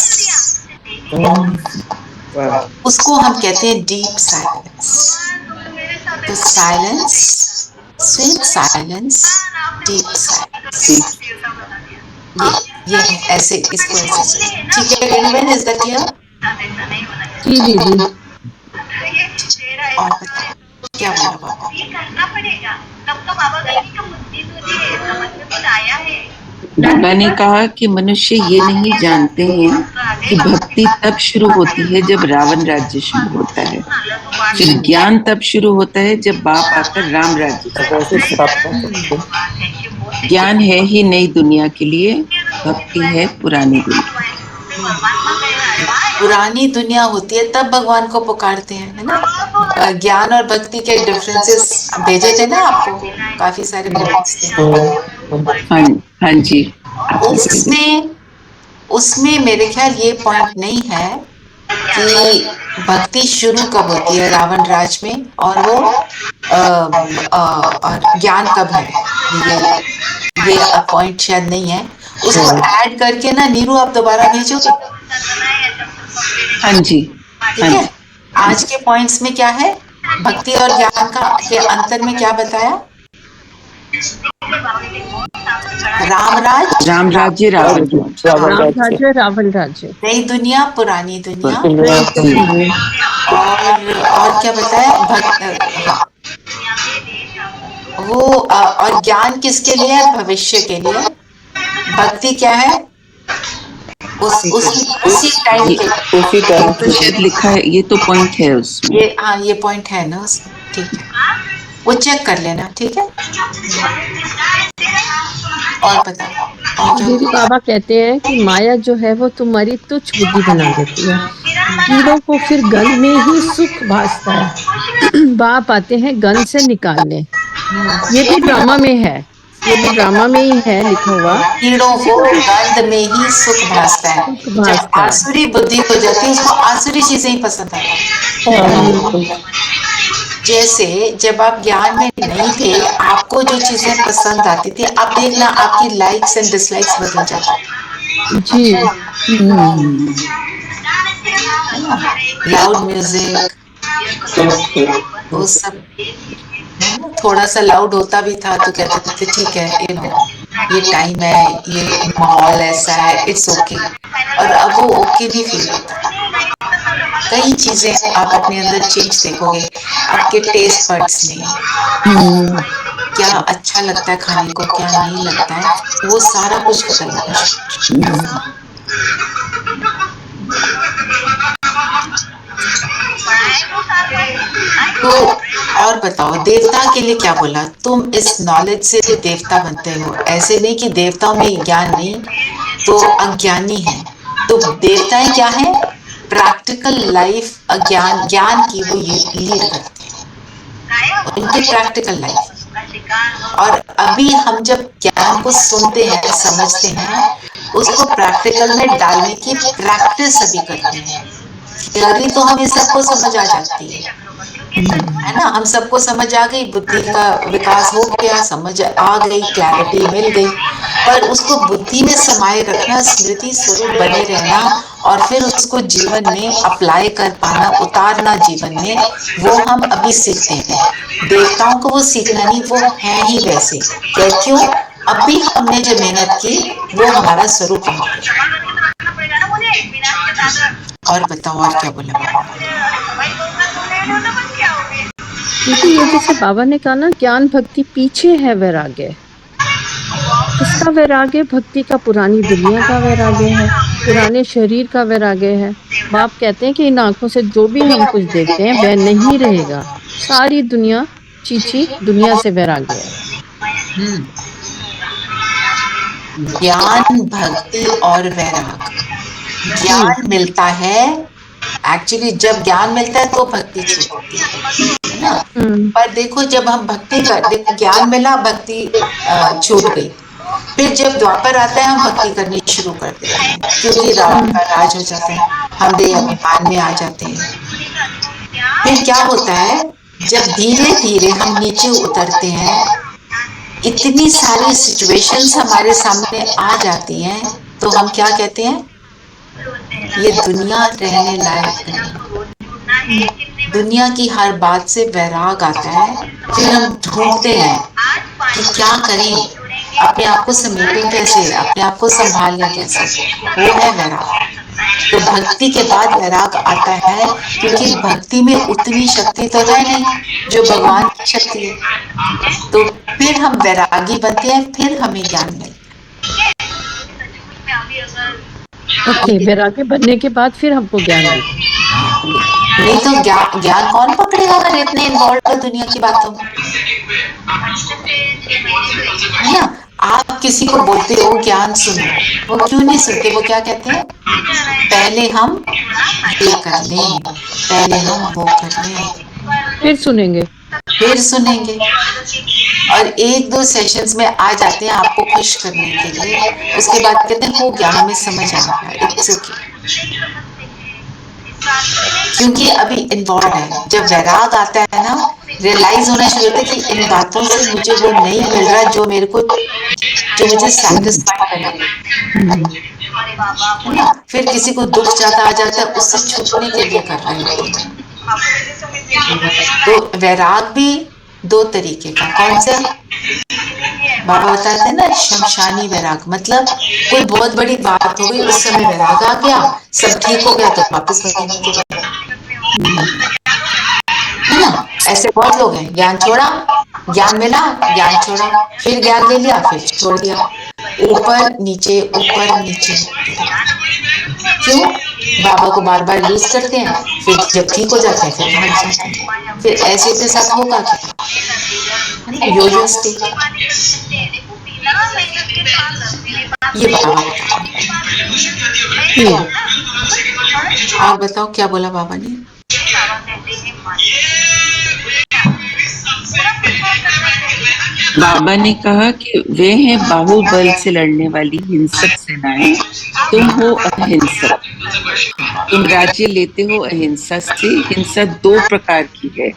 उसको हम कहते हैं डीप साइलेंस। तो silence, sweet silence, deep silence, ये है ऐसे, इसको ऐसे। ठीक है, एनीवन इज दैट क्लियर? जी दीदी। और बताओ क्या बोला बाबा? ये करना पड़ेगा, तब तो बाबा कहेंगे कि बुद्धि तुझे समझ में कुछ आया है। बाबा ने कहा कि मनुष्य ये नहीं जानते हैं कि भक्ति तब शुरू होती है जब रावण राज्य शुरू होता है, फिर ज्ञान तब शुरू होता है जब बाप आकर राम राज्य चलाता है। ज्ञान है ही नई दुनिया के लिए, भक्ति है पुरानी दुनिया। पुरानी दुनिया होती है तब भगवान को पुकारते हैं, है ना? ज्ञान और भक्ति के डिफरेंसेस भेजे थे ना आपको, काफी सारे पॉइंट्स थे। हाँ जी। उसमें मेरे ख्याल ये पॉइंट नहीं है कि भक्ति शुरू कब होती है रावण राज में, और वो और ज्ञान कब है, ये पॉइंट शायद नहीं है। उसको ऐड करके ना नीरू आप दोबारा भेजोगे? हाँ जी। ठीक है। आज के पॉइंट्स में क्या है, भक्ति और ज्ञान के अंतर में क्या बताया? राम राज्य, रावण राज्य, नई दुनिया, पुरानी दुनिया, और क्या बताया? वो और ज्ञान किसके लिए है? भविष्य के लिए। भक्ति क्या है? उसी टाइम के शायद लिखा है, ये तो पॉइंट है उसमें। ये पॉइंट है ना उसमें, ठीक है, वो चेक कर लेना, ठीक है। और बताओ। दीदी बाबा कहते हैं कि माया जो है वो तुम्हारी तुच्छ बुद्धि बना देती है, कीड़ों को फिर गन में ही सुख भासता है, बाप आते हैं गन से निकालने। ये भी ड्रामा में है, ये भी ड्रामा में ही है लिखा हुआ। कीड़ों को गंध में ही सुख भासता है। जब आसुरी बुद्धि हो जाती है उसको आसुरी चीजें ही पसंद आती है। जैसे जब आप ज्ञान में नहीं थे, आपको जो चीजें पसंद आती थी, अब देखना आपकी लाइक्स एंड डिसलाइक्स बदल जाती जी। लाउड म्यूजिक, वो सब थोड़ा सा लाउड होता भी था तो कहते थे ठीक है, ये टाइम है, ये माहौल ऐसा है, इट्स ओके। और अब वो ओके नहीं फील होता। कई चीजें आप अपने अंदर चेंज देखोगे, आपके टेस्ट बड्स में क्या अच्छा लगता है खाने को, क्या नहीं लगता है, वो सारा कुछ बदल जाता है। तो और बताओ, देवता के लिए क्या बोला? तुम इस नॉलेज से देवता बनते हो। ऐसे नहीं कि देवताओं में ज्ञान नहीं तो अज्ञानी है। तो देवताएं क्या है? प्रैक्टिकल लाइफ, ज्ञान की वो लीड करते हैं, उनकी प्रैक्टिकल लाइफ। और अभी हम जब ज्ञान को सुनते हैं, समझते हैं, उसको प्रैक्टिकल में डालने की प्रैक्टिस अभी करते हैं। थियरी तो हमें सबको समझ आ जाती है ना, हम सबको समझ आ गई, बुद्धि का विकास हो गया, समझ आ गई, क्लैरिटी मिल गई, पर उसको बुद्धि में समाये रखना, स्मृति स्वरूप बने रहना और फिर उसको जीवन में अप्लाई कर पाना, उतारना जीवन में, वो हम अभी सीखते हैं। देवताओं को वो सीखना नहीं, वो है ही वैसे। क्यों? अभी हमने जो मेहनत की वो हमारा स्वरूप है। और बताओ, और क्या बोला? क्योंकि ये जैसे बाबा ने कहा ना, ज्ञान भक्ति पीछे है वैराग्य। किसका वैराग्य? भक्ति का पुरानी दुनिया का वैराग्य है, पुराने शरीर का वैराग्य है। बाप कहते हैं कि इन आंखों से जो भी हम कुछ देखते हैं वह नहीं रहेगा, सारी दुनिया चीची दुनिया से वैराग्य है। ज्ञान, भक्ति और वैराग, ज्ञान मिलता है। एक्चुअली जब ज्ञान मिलता है तो भक्ति छूटती है ना। पर देखो, जब हम भक्ति करते, ज्ञान मिला, भक्ति छूट गई, फिर जब द्वापर आता है हम भक्ति करनी शुरू कर देते हैं, क्योंकि रावण का राज हो जाता है, हम देह अभिमान में आ जाते हैं। फिर क्या होता है, जब धीरे धीरे हम नीचे उतरते हैं इतनी सारी सिचुएशंस हमारे सामने आ जाती हैं तो हम क्या कहते हैं, ये दुनिया रहने लायक नहीं। दुनिया की हर बात से वैराग आता है, फिर हम ढूंढते हैं कि क्या करें, अपने आप को समेटें कैसे, अपने आप को संभालें कैसे, वो है वैराग। तो भक्ति के बाद वैराग आता है, क्योंकि भक्ति में उतनी शक्ति तो है नहीं जो भगवान की शक्ति है। तो फिर हम वैरागी बनते हैं, फिर हमें ज्ञान मिलता है। ओके, वैराग्य बनने के बाद फिर हमको ज्ञान मिलता है। नहीं तो ज्ञान कौन पकड़ेगा अगर इतने इन्वॉल्व है दुनिया की बातों में, है ना। आप किसी को बोलते हो ज्ञान सुनो, वो क्यों नहीं सुनते, वो क्या कहते हैं, पहले हम ये कर लें, पहले हम वो कर लें, फिर सुनेंगे। और एक दो सेशंस में आ जाते हैं आपको खुश करने के लिए, उसके बाद कहते हैं हो गया, हमें समझ आ गया, इट्स ओके, क्योंकि अभी इन्वॉल्व है। जब वैराग आता है ना, रियलाइज होना शुरू होता है कि इन बातों से मुझे वो नहीं मिल रहा जो मेरे को, जो मुझे सैटिस्फाई करे, फिर किसी को दुख ज्यादा आ जाता है, उससे छूटने के लिए कर रहे होते हैं। तो वैराग भी दो तरीके का, कौन सा, बाबा बताते हैं ना शमशानी वैराग, मतलब कोई बहुत बड़ी बात हो गई, उस समय वैराग आ गया, सब ठीक हो गया तो वापस वही, है ना। ऐसे बहुत लोग हैं, ज्ञान छोड़ा, ज्ञान मिला, ज्ञान छोड़ा, फिर ज्ञान ले लिया, फिर छोड़ दिया, ऊपर नीचे ऊपर नीचे। क्यों, बाबा को बार बार यूज करते हैं, फिर जब ठीक हो जाते हैं फिर भाग जाते हैं, फिर ऐसे के साथ होगा क्या, यो स्टेट। ये बाबा और बताओ क्या बोला बाबा ने। बाबा ने कहा कि वे हैं बाहुबल से लड़ने वाली हिंसक सेनाएं, तुम हो अहिंसक, तुम राज्य लेते हो अहिंसा से। हिंसा दो प्रकार की है,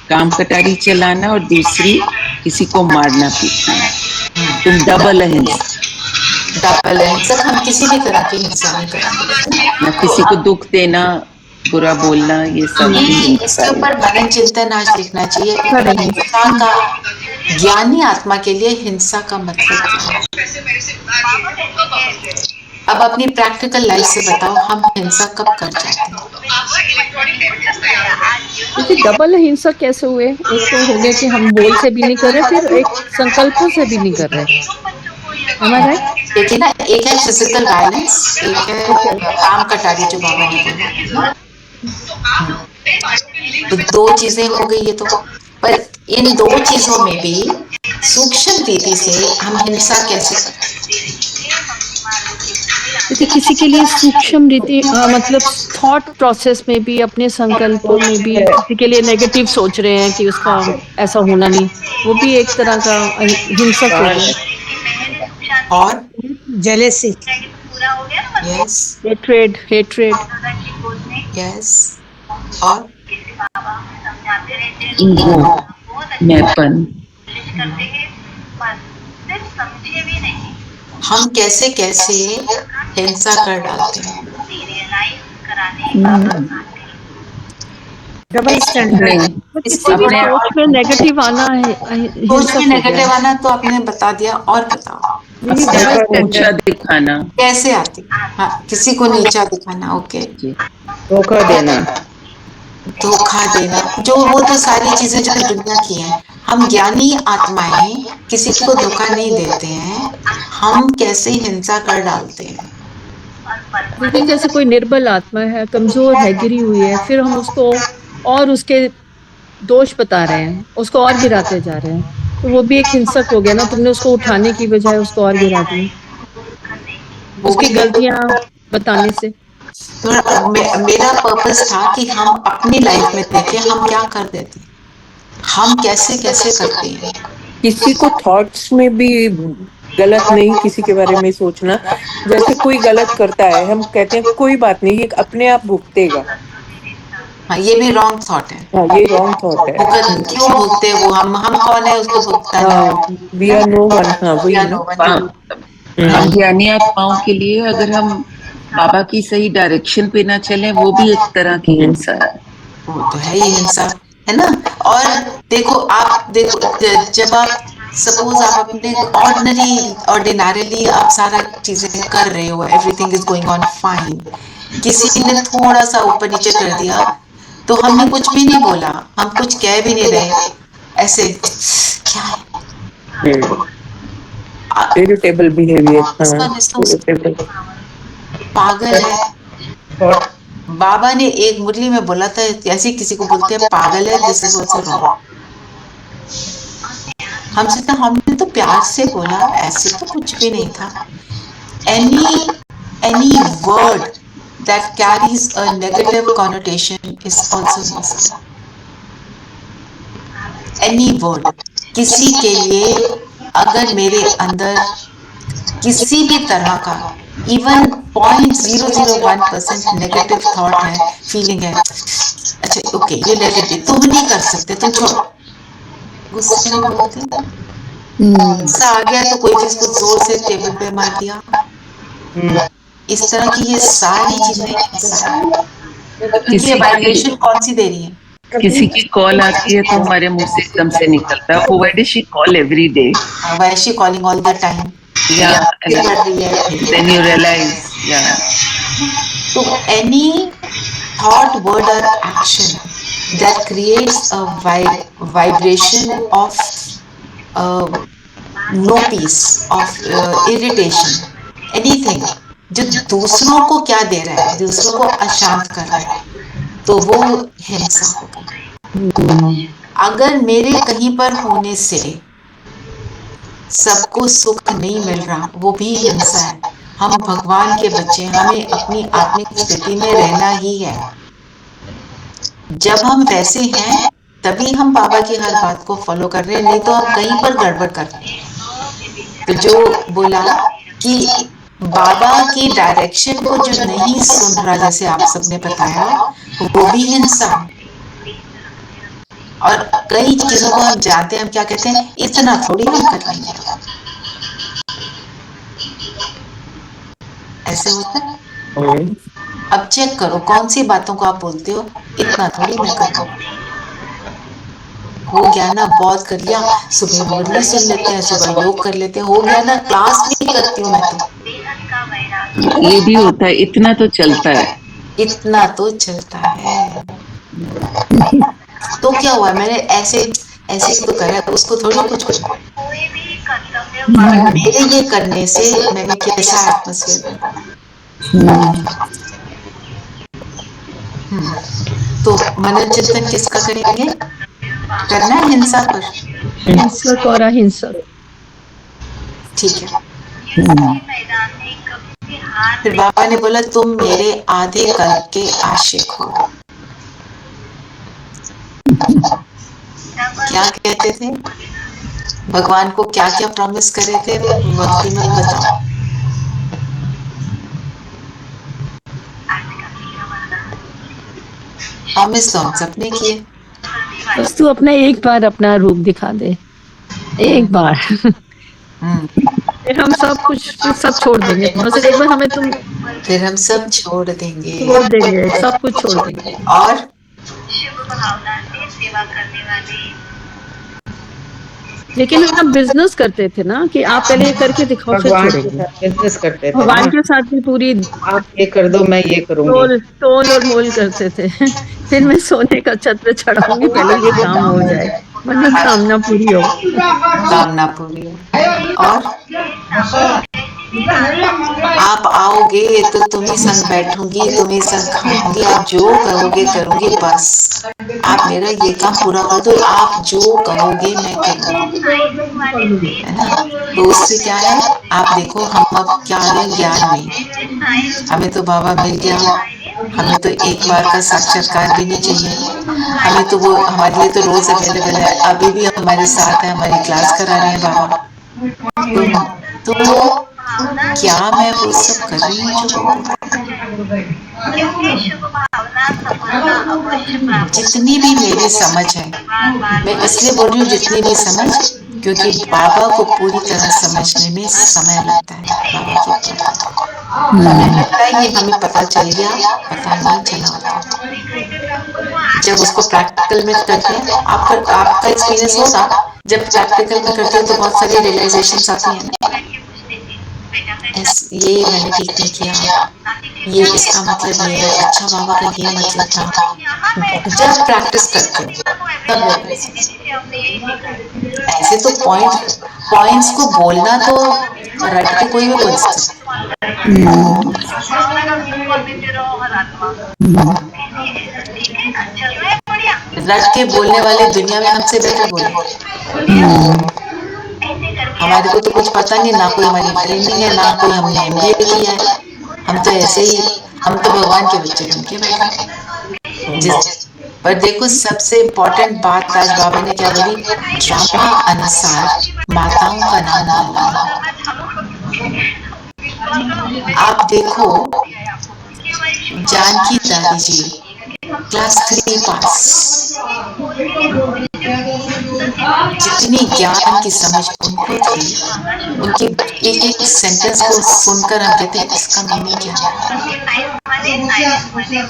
काम कटारी चलाना और दूसरी किसी को मारना पीटना। तुम डबल अहिंसक। हम किसी भी तरह की हिंसा नहीं करेंगे, न किसी को दुख देना, बुरा बोलना, ये सब इसके ऊपर मनन चिंतन आज लिखना चाहिए। हिंसा का, ज्ञानी आत्मा के लिए हिंसा का मतलब क्या है। अब अपनी प्रैक्टिकल लाइफ से बताओ, हम हिंसा कब कर जाते हैं। डबल हिंसा कैसे हुए, एक तो हो गया कि हम बोल से भी नहीं कर रहे, फिर एक संकल्पों से भी नहीं कर रहे, हमारा देखिए ना, एक है फिजिकल वायलेंस, एक है काम कटारी जो बाबा ने बोला, तो दो चीजें हो गई ये तो। पर इन दो चीजों में भी सूक्ष्म रीति से हम हिंसा कैसे करते हैं। किसी के लिए सूक्ष्म रीति मतलब थॉट प्रोसेस में भी, अपने संकल्पों में भी, किसी के लिए नेगेटिव सोच रहे हैं कि उसका ऐसा होना नहीं, वो भी एक तरह का हिंसक हो गया। और जेलेसी, यस, हेट्रेड, यस, और ईगो, मैंपन। हम कैसे कैसे हिंसा कर डालते हैं। डबल स्टैंडर्ड, किसी भी सोच में नेगेटिव आना है, सोच में नेगेटिव आना तो आपने बता दिया, और बताओ। ऊंचा दिखाना कैसे आती, हाँ, किसी को नीचा दिखाना, ओके, धोखा देना, जो वो तो सारी चीजें जो दुनिया की हैं। हम ज्ञानी आत्माएं किसी को धोखा नहीं देते हैं, हम कैसे हिंसा कर डालते हैं। लेकिन जैसे कोई निर्बल आत्मा है, कमजोर है, गिरी हुई है, फिर हम उसको और उसके दोष बता रहे हैं, उसको और गिराते जा रहे हैं, तो वो भी एक हिंसक हो गया ना। तुमने उसको उठाने की बजाय उसको और गिरा दिया उसकी गलतियां बताने से। मेरा पर्पस था कि हम अपनी लाइफ में देखें हम क्या कर देते हैं, हम कैसे कैसे करते हैं। किसी को थॉट्स में भी गलत नहीं किसी के बारे में सोचना। जैसे कोई गलत करता है, हम कहते हैं कोई बात नहीं, ये अपने आप भुगतेगा, हाँ, ये भी रॉन्ग थॉट है। हाँ, ये रॉन्ग थॉट है। क्यों भोगते हैं वो? हम कौन है उसको भुगताना? हाँ, वी आर नो वन। हाँ, वही या ना। No one. अज्ञानी आत्माओं के लिए अगर हम बाबा की सही डायरेक्शन पे ना चले, वो भी एक तरह की हिंसा है। वो तो है ही हिंसा, है ना। और देखो, आप देखो, जब आप सपोज आप अपने ऑर्डिनरीली आप सारा चीजें कर रहे हो, everything is going on fine, किसी ने थोड़ा सा ऊपर नीचे कर दिया तो हमने कुछ भी नहीं बोला, हम कुछ कह भी नहीं रहे, ऐसे क्या है, इरिटेबल बिहेवियर। हाँ, irritable। पागल है। बाबा ने एक मुरली में बोला था, ऐसे किसी को बोलते हैं पागल है, दिस इज आल्सो रॉन्ग। हमने तो प्यार से बोला, ऐसे तो कुछ भी नहीं था। any word that carries a negative connotation is also hinsa. Any word, किसी के लिए अगर मेरे अंदर किसी भी तरह का इवन 0.001% नेगेटिव थॉट है, फीलिंग है, अच्छा okay you let it be, तुम नहीं कर सकते, तुम छोड़ो, गुस्से में बोलते हैं। गुस्सा आ गया तो कोई चीज को जोर से टेबल पे मार दिया, इस तरह की ये सारी चीजें ये वाइब्रेशन कौन सी दे रही है? किसी की कॉल आती है तो हमारे मुंह से एकदम से निकलता है, why does she call every day, Why is she calling all the time? then you realize, So any thought, word or action that creates a vibration of no peace, of irritation, anything जो दूसरों को क्या दे रहा है, दूसरों को अशांत कर रहा है, तो वो हिंसा होगी। अगर मेरे कहीं पर होने से सबको सुख नहीं मिल रहा, वो भी हिंसा है। हम भगवान के बच्चे, हमें अपनी आत्मिक स्थिति में रहना ही है। जब हम वैसे हैं तभी हम बाबा की हर बात को फॉलो कर रहे हैं, नहीं तो हम कहीं पर गड़बड़ कर रहे हैं। तो जो बोला कि बाबा की डायरेक्शन को जो नहीं सुन रहा, जैसे आप सबने बताया, वो भी हिंसा। और कई चीजों को हम जानते हैं, हम क्या कहते हैं, इतना थोड़ी हम कर लेंगे, ऐसे होता है। अब चेक करो कौन सी बातों को आप बोलते हो, इतना थोड़ी मैं करूँ, हो गया ना, बहुत कर लिया, सुबह मुरली सुन लेते हैं, सुबह योग कर लेते हैं, हो गया ना, क्लास नहीं करती हूँ मैं तो। ये भी होता है, इतना तो चलता है, इतना तो चलता है, तो क्या हुआ, मैंने ऐसे ऐसे तो करा, उसको थोड़ी कुछ करना। मेरे ये करने से मैंने कैसा एटमॉस्फेयर बना। तो मनन चिंतन किसका करेंगे? करना है हिंसा पर, हिंसक और अहिंसक। ठीक है। फिर बाबा ने बोला तुम मेरे आधे कल्प के आशिक हो। क्या कहते थे भगवान को, क्या क्या प्रॉमिस करे थे, भक्ति में बताओ। प्रॉमिस तो हम सबने किए, बस तू अपना एक बार अपना रूप दिखा दे, एक बार। फिर हम सब कुछ सब छोड़ देंगे, बस एक बार हमें तुम, फिर हम सब छोड़ देंगे, सब कुछ छोड़ देंगे। और शुभ भावना से सेवा करने वाले। लेकिन हम बिजनेस करते थे ना, कि आप पहले ये करके दिखाओ फिर छोड़ेंगे। बिजनेस करते थे, भगवान के साथ भी पूरी आप ये कर दो मैं ये करूंगी, तोल और मोल करते थे। फिर मैं सोने का छत्र चढ़ाऊंगी, पहले ये काम हो जाए, मनोकामना पूरी हो। कामना पूरी हो। और आप आओगे तो तुम ही संग बैठूंगी, तुम ही संग खाऊंगी, आप जो कहोगे करूंगी, बस आप मेरा ये काम पूरा कर दो, आप जो कहोगे मैं करूंगी, है ना। तो उससे क्या है, आप देखो हम अब क्या है, ज्ञान में हमें तो बाबा मिल गया, हमें तो एक बार का साक्षात्कार भी नहीं चाहिए, हमें तो वो हमारे लिए तो रोज अवेलेबल है, अभी भी हमारे साथ है, हमारी क्लास करा रहे हैं बाबा। तो क्या मैं वो सब कर रही हूँ जो क्योंकि शुभ भावना सफलता अवश्य प्राप्त जितनी भी मेरी समझ है, मैं इसलिए बोल रही हूँ जितनी भी समझ, क्योंकि बाबा को पूरी तरह समझने में समय लगता है। बाबा की बातों को हमें लगता है ये हमें पता चल गया, पता नहीं चला होता। जब उसको प्रैक्टिकल में करते हैं, आपका एक्सपीरियंस होगा, जब प्रैक्टिकल में करते हैं तो बहुत सारी रियलाइजेशंस आती हैं ना, ये मैंने ठीक नहीं किया, ये इसका मतलब ये है, अच्छा बाबा का ये मतलब था। जब प्रैक्टिस करते हो तब ऐसे तो पॉइंट्स को बोलना तो रट के कोई भी बोल सकता रट के बोलने वाले दुनिया में हमसे बेटर बोले। हमारे को तो कुछ पता नहीं, ना कोई हमारी ट्रेनिंग है, ना कोई हमने MBA किया है, हम तो ऐसे ही, हम तो भगवान के बच्चे बन के बैठे। पर देखो सबसे इम्पोर्टेंट बात आज बाबा ने क्या बोली, ड्रामा अनुसार माताओं का नाम लेना। आप देखो जानकी दादी जी क्लास 3 पास, जितनी ज्ञान की समझ उनको थी, उनके एक एक सेंटेंस को सुनकर हम कहते हैं इसका मीनिंग क्या है,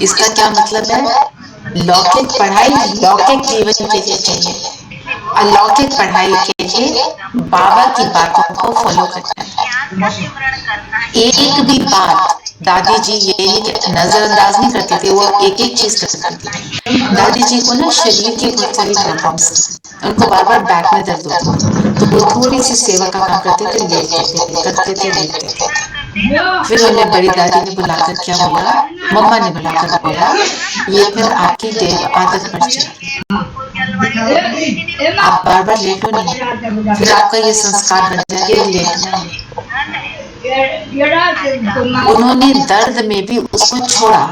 इसका क्या मतलब है। लौकिक पढ़ाई लौकिक जीवन के लिए चाहिए, अलौकिक पढ़ाई के लिए बाबा की बातों को फॉलो करना है। एक भी बात दादी जी ये नजरअंदाज नहीं करते थे, वो एक एक चीज करते थे। दादी जी को ना शरीर की बहुत सारी प्रॉब्लम्स थी, उनको बार बार बैक में दर्द होता था, तो वो थोड़ी सी सेवा का काम करते थे, लेटते थे। फिर उन्हें बड़ी दादी ने बुलाकर क्या बोला, मम्मा ने बुलाकर बोला, ये फिर आपकी आदत पड़ जाएगी, आप बार बार लेटो नहीं, फिर आपका ये संस्कार बन जाएगा लेटना नहीं। उन्होंने दर्द में भी उसको छोड़ा,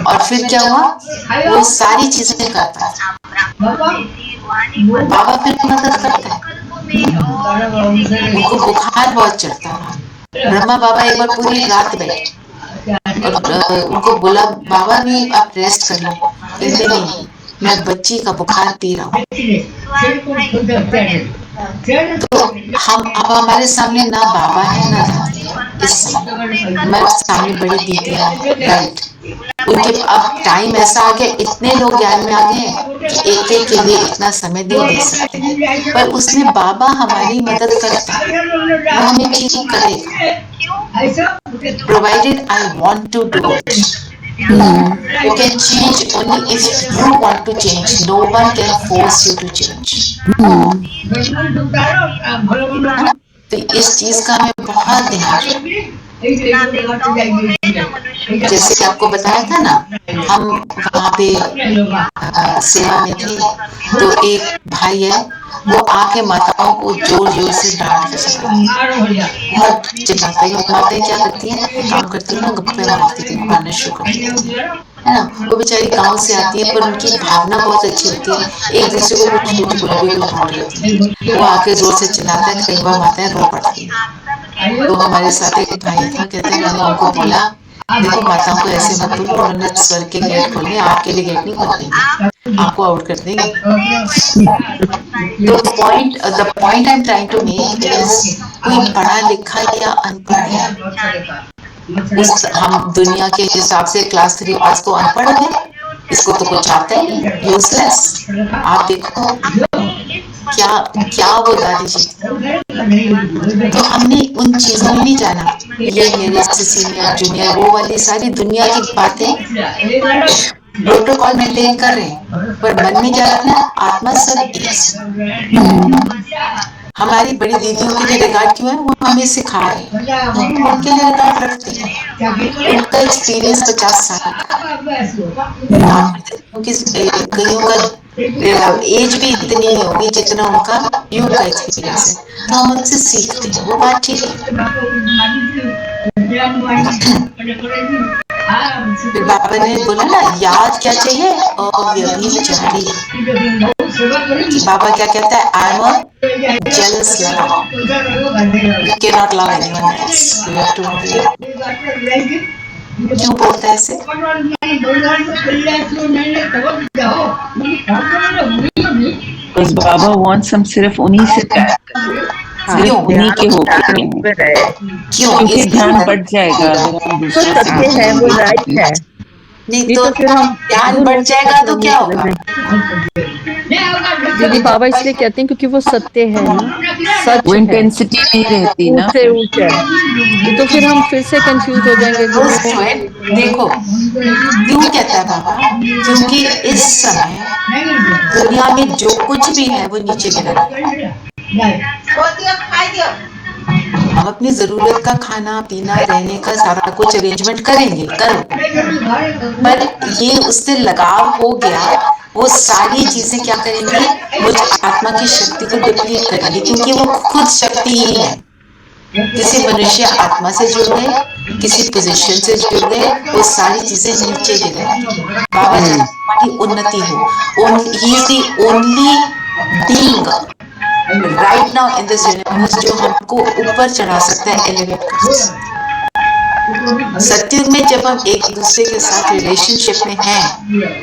और फिर क्या हुआ, वो सारी चीजें करता है, बाबा फिर मदद करता है। उनको बुखार बहुत चढ़ता था, ब्रह्मा बाबा एक बार पूरी रात बैठे और उनको बोला बाबा भी आप रेस्ट कर लो, कहते नहीं मैं बच्ची का बुखार पी रहा हूँ। तो हम अब हमारे सामने ना बाबा है ना दादी, इस हमारे सामने बड़ी दीदी है, राइट। उनके अब टाइम ऐसा आ गया, इतने लोग ज्ञान में आ गए कि एक एक के लिए इतना समय नहीं दे सकते, पर उसमें बाबा हमारी मदद करता है, वो हमें ठीक करेगा, provided I want to do it. You can change only if you want to change. No one can force you to change. तो इस चीज का हमें बहुत ध्यान रखना। जैसे आपको बताया था ना, हम वहाँ पे सेवा में थे, तो एक भाई है, वो आके माताओं को जोर जोर से डांट के बहुत चिल्लाता है। माताएं क्या करती हैं, काम करती है ना, गप्पे मारती थी, मारना शुरू करती है ना। वो बेचारी गांव से आती है, पर उनकी भावना बहुत अच्छी होती है, एक दूसरे को कुछ भी ढूंढ लेती है। वो आके जोर से चिल्लाता है, कई बार माताएं रो पड़ती है। तो हमारे साथ एक भाई था, कहते हैं मैंने उनको बोला देखो माताओं को ऐसे मत बोलो, उन्होंने स्वर्ग के गेट खोले, आपके लिए गेट नहीं खोल देंगे, आपको आउट कर देंगे। तो the point I am trying to make is, कोई पढ़ा लिखा या अनपढ़ है, हम दुनिया के हिसाब से क्लास 3 पास तो अनपढ़ है, इसको तो कुछ आता ही नहीं, यूजलेस। आप देखो क्या वो दादी जी, तो हमने उन चीजों में नहीं जाना, ये मेरे सीनियर जूनियर वो वाली सारी दुनिया की बातें प्रोटोकॉल मेंटेन कर रहे हैं, पर मन में क्या रखना, आत्मा सब एक। हमारी बड़ी दीदियों के लिए रिगार्ड क्यों है, वो हमें सिखा रहे हैं, हम उनके लिए रिगार्ड रखते हैं। उनका एक्सपीरियंस 50 साल का, कईयों का एज भी इतनी नहीं होगी जितना उनका युग का एक्सपीरियंस है, तो हम उनसे सीखते हैं, वो बात ठीक है। फिर बाबा ने बोला ना, याद क्या चाहिए, अव्यभिचारी। बाबा क्या कहता है, I am a jealous lover, you can not love anyone else, you have to love. क्यों बोलता है ऐसे? बस बाबा wants हम सिर्फ उन्हीं से प्यार करें, सिर्फ उन्हीं के होके रहें। क्यों? क्योंकि इसलिए ध्यान बढ़ जाएगा अगर हम तो दूसरों से सत्य है, वो राइट है। नहीं नहीं तो तो फिर हम ध्यान बुरे बढ़ जाएगा तो क्या होगा? दीदी बाबा इसलिए कहते हैं क्योंकि वो सत्य है ना, सच वो है, इंटेंसिटी नहीं रहती ना। ऊंचे ऊंचे। ये तो फिर हम फिर से कंफ्यूज हो जाएंगे उस गुरु। समय देखो क्यों कहता है बाबा, क्योंकि इस समय दुनिया में जो कुछ भी है वो नीचे गिरा है। हम अपनी जरूरत का खाना पीना रहने का सारा कुछ अरेंजमेंट करेंगे, करो, पर ये उससे लगाव हो गया, वो सारी चीजें क्या करेंगी, मुझ आत्मा की शक्ति को डिप्लीट करेंगी, क्योंकि वो खुद शक्ति ही है। किसी मनुष्य आत्मा से जुड़ गए, किसी पोजीशन से जुड़ गए, वो सारी चीजें नीचे गिर गए। बाबा जी हमारी उन्नति हो, he is the only being right now in this universe जो हमको ऊपर चढ़ा सकता है, एलिवेट कर सकता है। सत्युग में जब हम एक दूसरे के साथ रिलेशनशिप में हैं,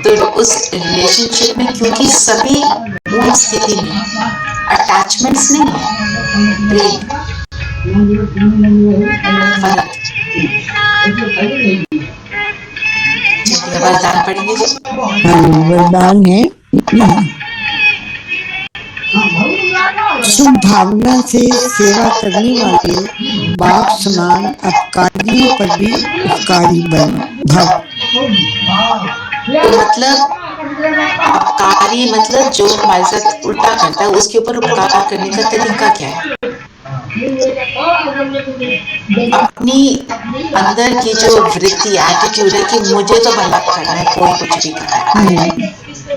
तो उस रिलेशनशिप में क्योंकि सभी मूल स्थिति में अटैचमेंट्स नहीं है, प्रेम फर्क। चलिए वरदान पढ़ेंगे जी। वरदान है, शुभ भावना से सेवा करने वाले बाप समान अपकारियों पर भी उपकारी बन भव। तो मतलब अपकारी मतलब जो हमारे साथ उल्टा करता है, उसके ऊपर उपकार करने का तरीका क्या है? अपनी अंदर की जो वृत्ति एटीट्यूड है कि मुझे तो भला करना है, कोई कुछ भी करना है,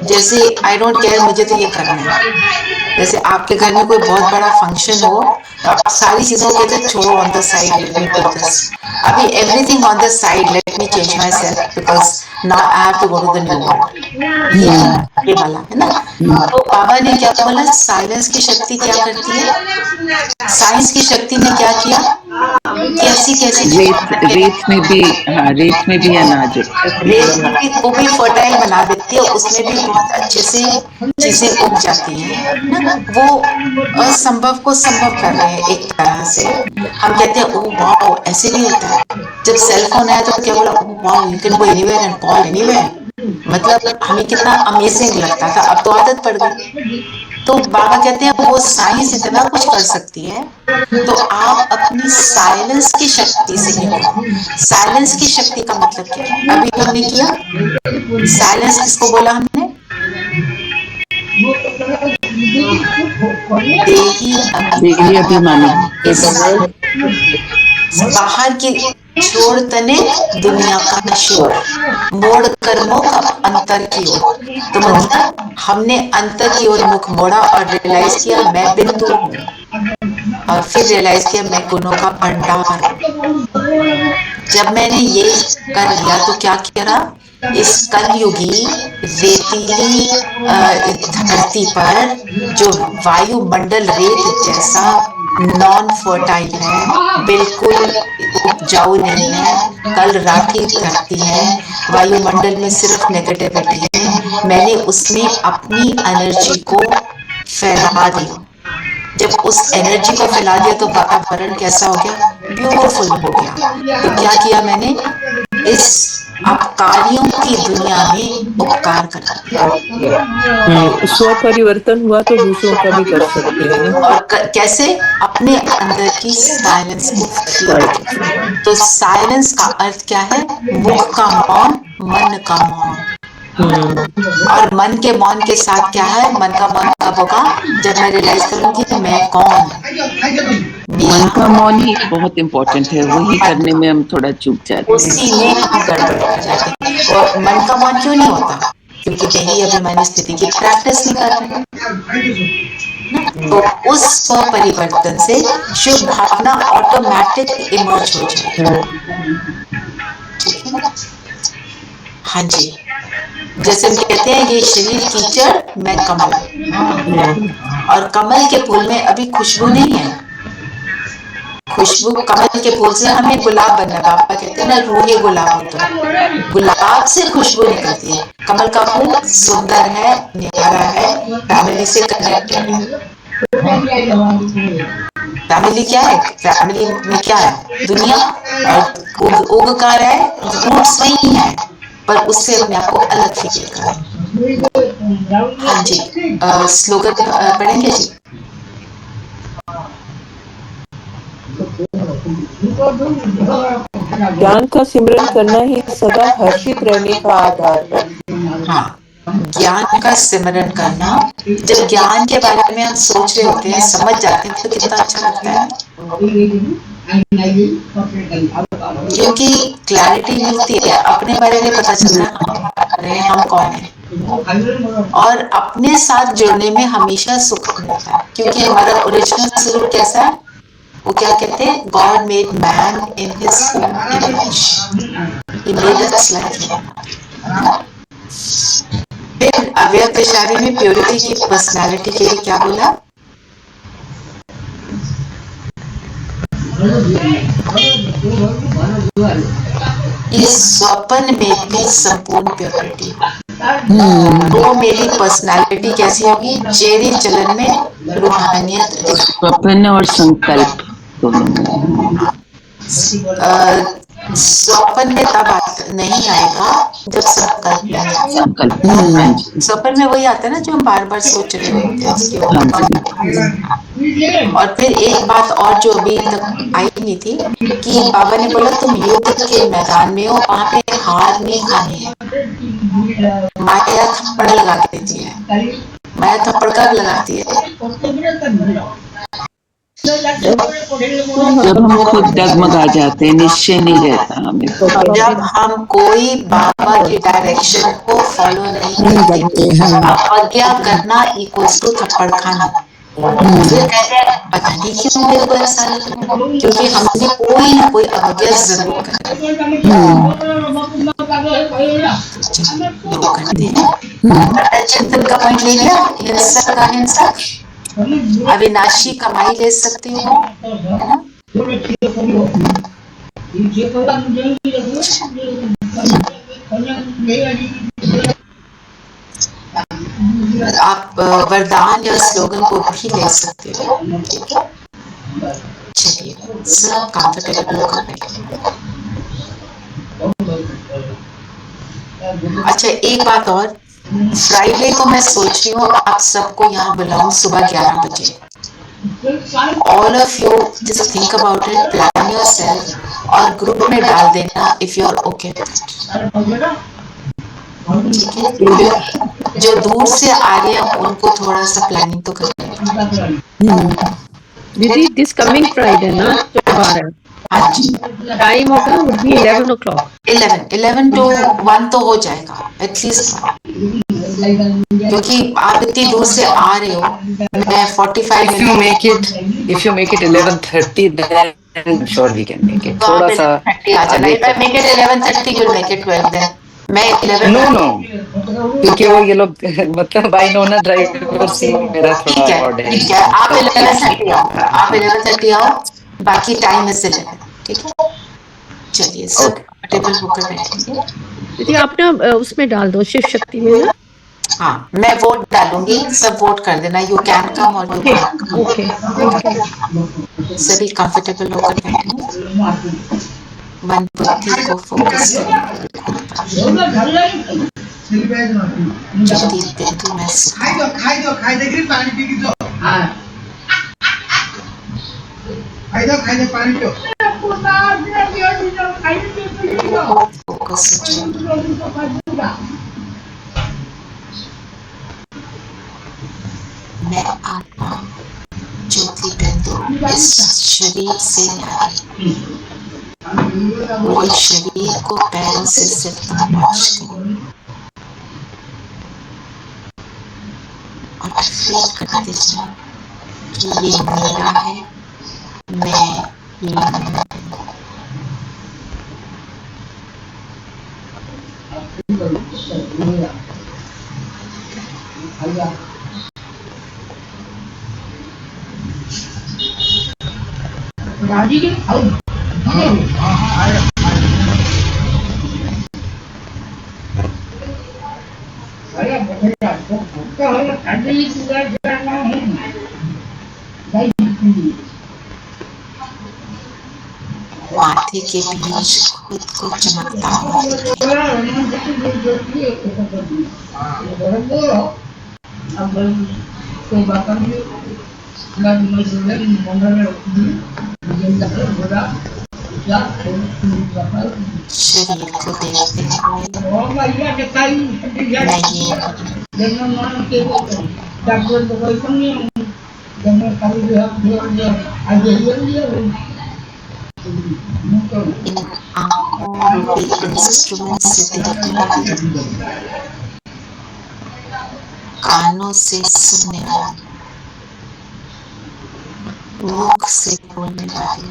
जैसे आई डोंट केयर, मुझे तो ये करना है। जैसे आपके घर में कोई बहुत बड़ा फंक्शन हो, तो आप सारी चीजों को कहते छोड़ो, on the side, let me put this, अभी everything on the side, let me change myself because now I have to go to the new world. ये वाला है ना। तो बाबा ने क्या बोला, साइलेंस की शक्ति क्या करती है? साइंस की शक्ति ने क्या किया, कैसी कैसी रेत में भी अनाज रेत को भी फर्टाइल बना देती है, उसमें भी बहुत अच्छे से चीजें उग जाती हैं ना। वो असंभव को संभव कर रहे हैं एक तरह से। हम कहते हैं ओह वाओ, ऐसे भी होता है। जब सेल फोन आया तो क्या बोला, oh wow you can go anywhere and call anywhere, मतलब हमें कितना अमेजिंग लगता था, अब तो आदत पड़ गई। तो बाबा कहते हैं वो साइंस इतना कुछ कर सकती है, तो आप अपनी साइलेंस की शक्ति से निकलो। साइलेंस की शक्ति का मतलब क्या है? अभी हमने किया साइलेंस, किसको बोला हमने? देही अभिमानी। बाहर की छोड़ तने दुनिया का शोर, मोड़ कर मुख अंतर की ओर। तो मतलब हमने अंतर की ओर मुख मोड़ा और रियलाइज किया मैं बिंदु हूँ, और फिर रियलाइज किया मैं गुणों का भंडार हूँ। जब मैंने ये कर लिया तो क्या किया, इस कलयुगी रेतीली धरती पर जो वायुमंडल रेत जैसा नॉन फर्टाइल है, बिल्कुल उपजाऊ नहीं है, कल राखी करती है, वायुमंडल में सिर्फ नेगेटिविटी है, मैंने उसमें अपनी एनर्जी को फैला दिया। जब उस एनर्जी को फैला दिया तो वातावरण कैसा हो गया, ब्यूटीफुल हो गया। तो क्या किया मैंने, इस अपकारियों की दुनिया में उपकार करा दिया। स्व परिवर्तन हुआ तो दूसरों का भी कर सकते हैं। और कैसे, अपने अंदर की साइलेंस को फील। तो साइलेंस का अर्थ क्या है, मुख का मौन, मन का मौन। और मन के मौन के साथ क्या है, मन का मौन कब होगा, जब मैं रियलाइज करूंगी कि मैं कौन। मन का मौन ही बहुत इम्पोर्टेंट है, वही करने में हम थोड़ा चूक जाते हैं, उसी में हम गड़बड़ कर जाते हैं। और मन का मौन क्यों नहीं होता, क्योंकि देही अभिमानी स्थिति की प्रैक्टिस नहीं कर रहे। तो उस स्व परिवर्तन से शुभ भावना ऑटोमेटिक इमर्ज हो जाए। ठीक है, हाँ जी। जैसे हम कहते हैं ये शरीर कीचड़, मैं कमल, और कमल के फूल में अभी खुशबू नहीं है, खुशबू कमल के फूल से हमें गुलाब बनना है। पापा कहते हैं ना रूहे गुलाब हो, तो गुलाब से खुशबू निकलती है। कमल का फूल सुंदर है, न्यारा है, फैमिली से कनेक्टेड है। फैमिली क्या है? फैमिली में क्या है? दुनिया। और उग कहाँ है? रूट्स नहीं है, पर उससे अपने आप को अलग फील करें। हाँ जी, स्लोगन पढ़ेंगे जी। ज्ञान का सिमरन करना ही सदा हर्षित रहने का आधार है। हाँ, ज्ञान का सिमरन करना। जब ज्ञान के बारे में हम सोच रहे होते हैं, समझ जाते हैं, तो कितना अच्छा लगता है, क्योंकि क्लैरिटी मिलती है, अपने बारे में पता चलता है हम कौन है, और अपने साथ जुड़ने में हमेशा सुख मिलता है, क्योंकि हमारा ओरिजिनल स्वरूप कैसा है? वो क्या कहते हैं? God made man in his own image, he made us like him. फिर अव्यक्त इशारे में प्योरिटी की पर्सनालिटी के लिए क्या बोला? इस स्वप्न में भी संपूर्ण प्योरिटी हो, वो मेरी पर्सनालिटी कैसी होगी? चेरी चलन में रूहानियत। स्वप्न और संकल्प स्वप्न में तब नहीं आएगा जब संकल्प नहीं आएगा। स्वप्न में वही आता है ना जो हम बार बार सोच रहे होते हैं उसके ऊपर। और फिर एक बात और जो अभी तक आई नहीं थी, कि बाबा ने बोला तुम युद्ध के मैदान में हो, वहां पे हार नहीं खानी है। माया थप्पड़ लगा देती है। माया थप्पड़ कब लगाती है? जब हम खुद डगमगा जाते हैं, निश्चय नहीं रहता हमें। जब हम कोई बाबा की डायरेक्शन को फॉलो नहीं करते, अवज्ञा करना इक्वल्स टू थप्पड़ खाना। फिर कहते हैं पता नहीं क्यों मेरे को ऐसा लग रहा है, क्योंकि हमने कोई ना कोई अवज्ञा जरूर करी। चिंतन का पॉइंट ले लिया। हिंसक का हिंसक, अविनाशी कमाई ले सकते हो, है ना? आप वरदान या स्लोगन को भी ले सकते हो। चलिए सब कंफर्टेबल होकर बैठिए। अच्छा, एक बात और, फ्राइडे को मैं सोच रही हूँ आप सबको यहाँ बुलाऊं सुबह 11 बजे। All of you just think about it, plan yourself और ग्रुप में डाल देना if you are okay with it. ठीक है, जो दूर से आ रहे हैं उनको थोड़ा सा प्लानिंग तो करनी है। दीदी दिस कमिंग फ्राइडे ना जो आ रहा है, हाँ जी, टाइम होगा would be 11 o'clock। 11 to 1 तो हो जाएगा एटलीस्ट, क्योंकि आप इतनी दूर से आ रहे हो। मैं 45 If you make it 11:30, then I'm sure we can make it. थोड़ा सा आ जाना। If I make it 11:30, you'll make it 12 then। मैं 11 no, क्योंकि वो ये लोग मतलब आई नो ना ड्राइवर से मेरा ठीक थोड़ा है, ऑर्डर ठीक है, आप 11:30 आओ, आप 11:30 आओ, बाकी टाइम है 11। ठीक है, चलिए सब टेबल होकर बैठेंगे। दीदी आप ना उसमें डाल दो शिव शक्ति में ना। हाँ, मैं वोट डालूंगी, सब वोट कर देना। यू कैन कम और यू कैन कम। ओके सभी कंफर्टेबल होकर बैठे, मन बुद्धि को फोकस करें। ज्योति बिंदु में फोकस। मैं आत्मा ज्योति बिंदु इस शरीर से न्यारी, मेरे शरीर को पैरों से सिर तक वॉश करूं और फील करते जाऊं कि ये मेरा है, मैं ये माथे के बीच खुद को चमकता हुआ देखें। शरीर को देखते हुए इन आंखों रूपी इंस्ट्रूमेंट से देखने वाले, कानों से सुनने वाले, मुख से बोलने वाले,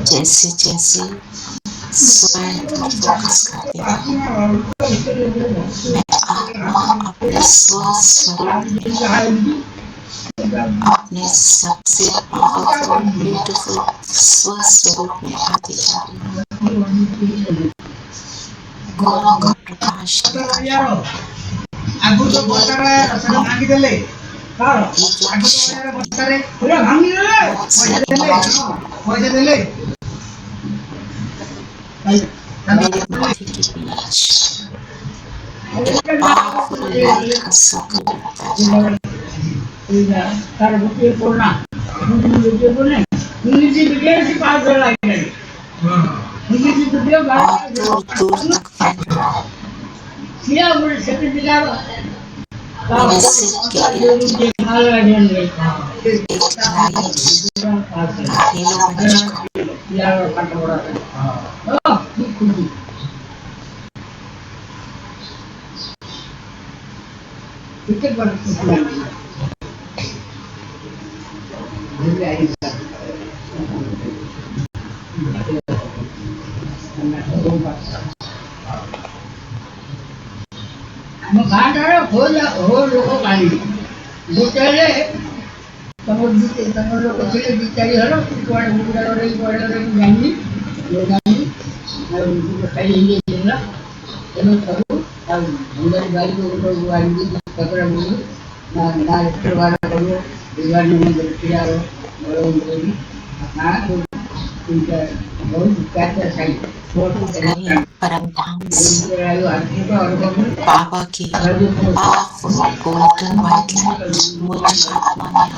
जैसे जैसे स्वयं पर फोकस करते हैं, मैं आत्मा अपने स्वस्वरूप में, अपने सबसे पावरफुल ब्यूटीफुल स्वस्वरूप में आती जा रही हूँ। गुणों का प्रकाश मेरे माथे के बीच एक पावरफुल लाइट का सर्कल बनता है। और दूर दूर तक फैलता है। मेरे सिर के एक लाइट का हेलो बन चुका। परम धाम से बाबा की पावरफुल गोल्डन वाइट लाइट मुझ आत्मा में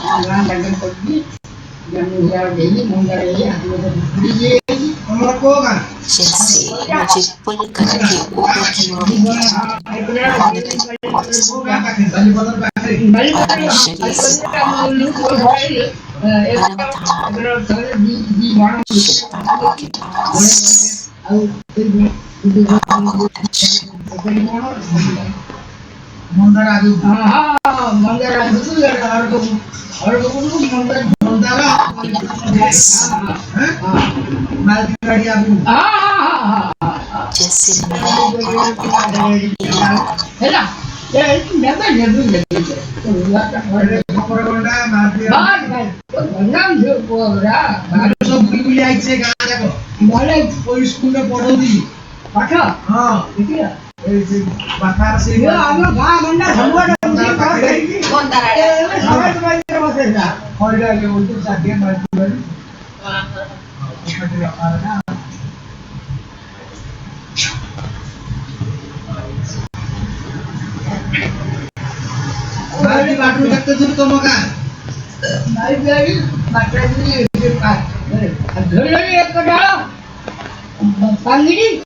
जैसे मुझे पुल करके ऊपर की ओर लेके जा रही है। शरीर से परम धाम शिव बाबा के पास बाबा को टच जैसे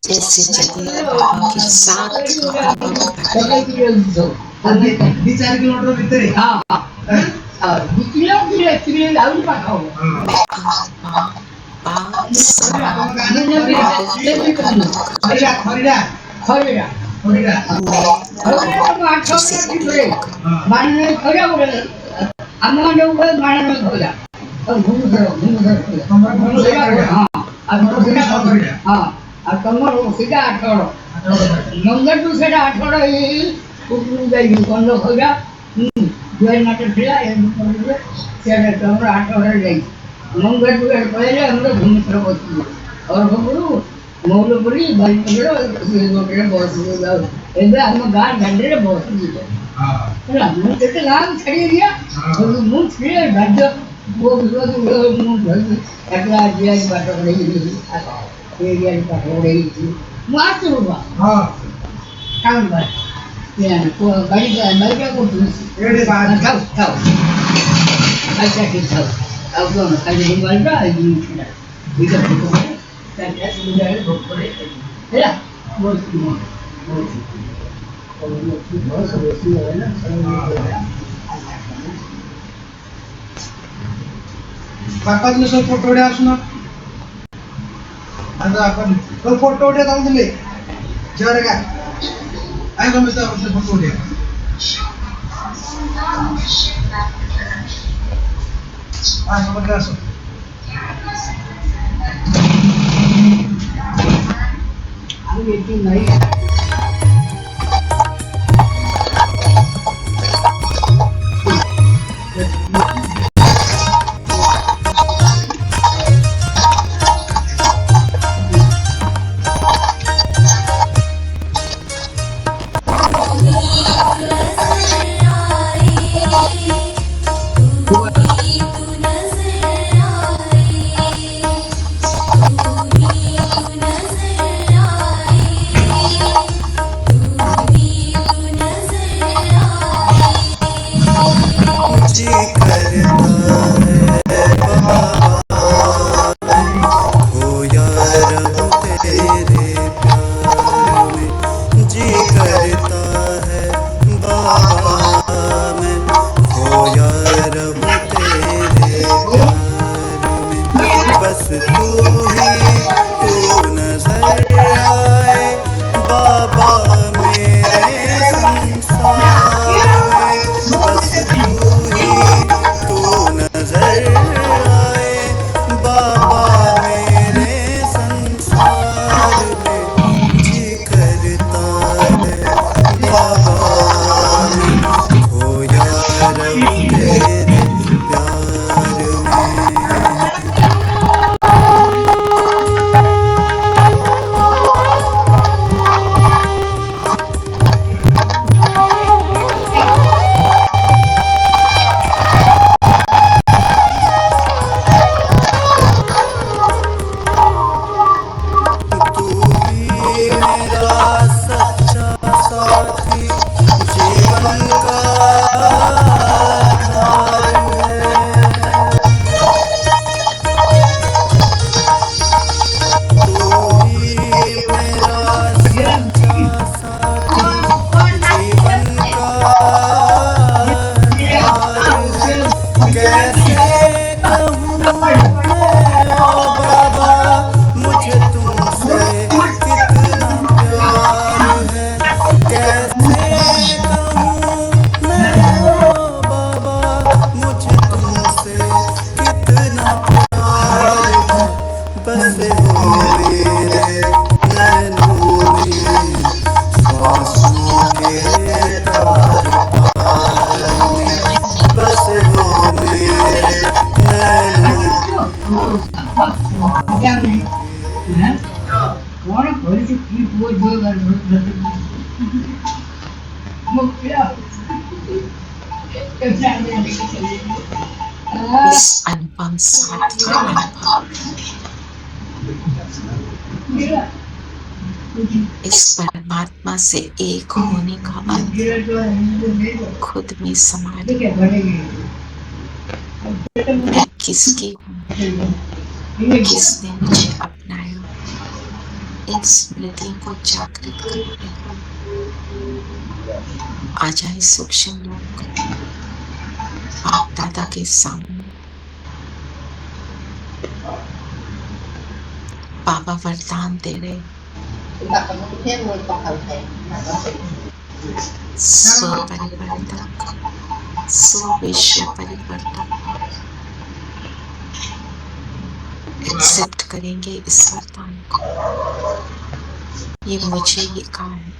जैसे चलिए बाबा के साथ अनुभव कर रहे हैं। 4 किलोमीटर भीतर है। मैं आत्मा बाप समान बहुत अनुभव कर रही हूँ। मैं जिसे एक बापात नुसतं फोटोडे असू ना आता आपण फोटोडे जाऊन दिले जर काय आहे का मिस्टर फोटोडे समजलं असं नाही इस अनुपम साथ का अनुभव, इस परमात्मा से एक होने का अनुभव खुद में समा लिया। मैं किसकी हूँ, किसने मुझे अपनाया, इन स्मृतियों को जागृत करते हुए आ जाए सूक्ष्म लोग बाप दादा के सामने। बाबा वरदान दे रहे, स्व परिवर्तक, स्व विश्व परिवर्तक भाव एक्सेप्ट करेंगे इस वरदान को। ये मुझे ही कहा है।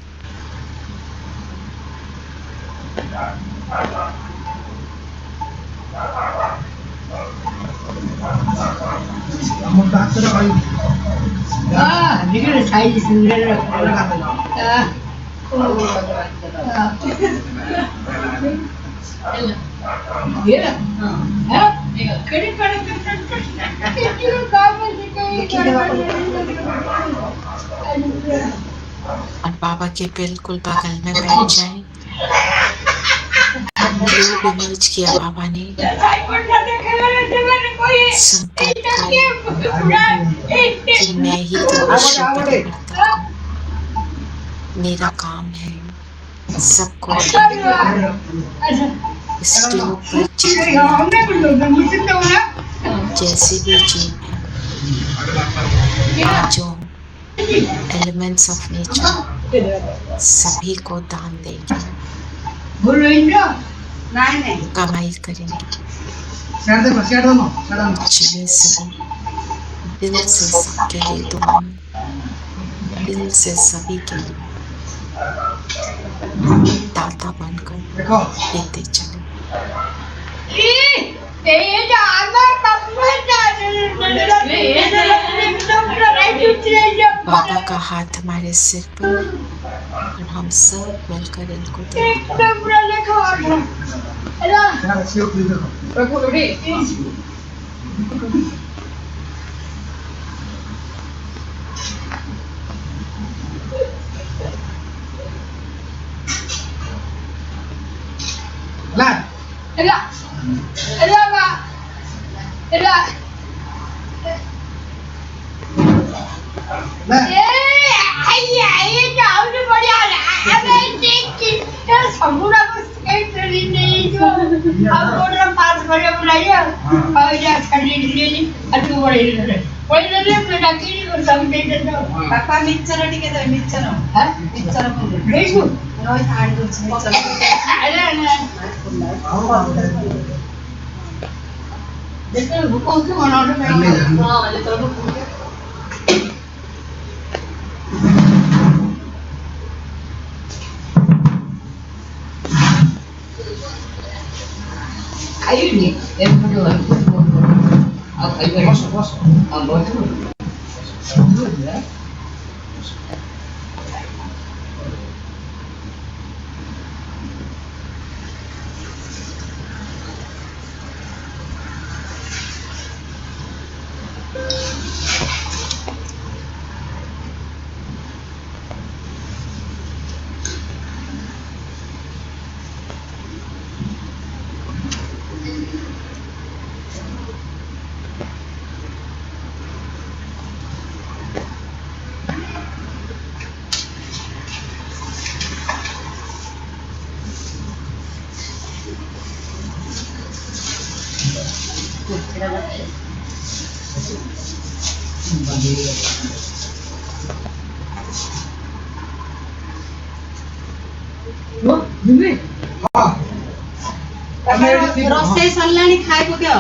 और बाबा के बिल्कुल बगल में बैठ जाए। योग इमेज किया बाबा ने, संकल्प करे कि मैं ही तो विश्व परिवर्तक हूँ। मेरा काम है सबको इसके ऊपर जैसे भी जीव है, जो एलिमेंट्स ऑफ नेचर सभी को दान देंगे, कमाई करेंगे, जिन्हें सभी दिल से सबके लिए दुआएं, दिल से सभी के लिए दाता बनकर देते चले। बाबा का हाथ हमारे सिर पर और हम सब मिलकर इनको देते। ବାପା ମିକ୍ସଚର ଟିକେ ଦେବେ, ମିକ୍ସଚର ମିକ୍ସଚର ଖାଇବିନି ଆଉ ଖାଇବେ ରୋଷେଇ ସରିଲାଣି, ଖାଇବୁ ଦିଅ।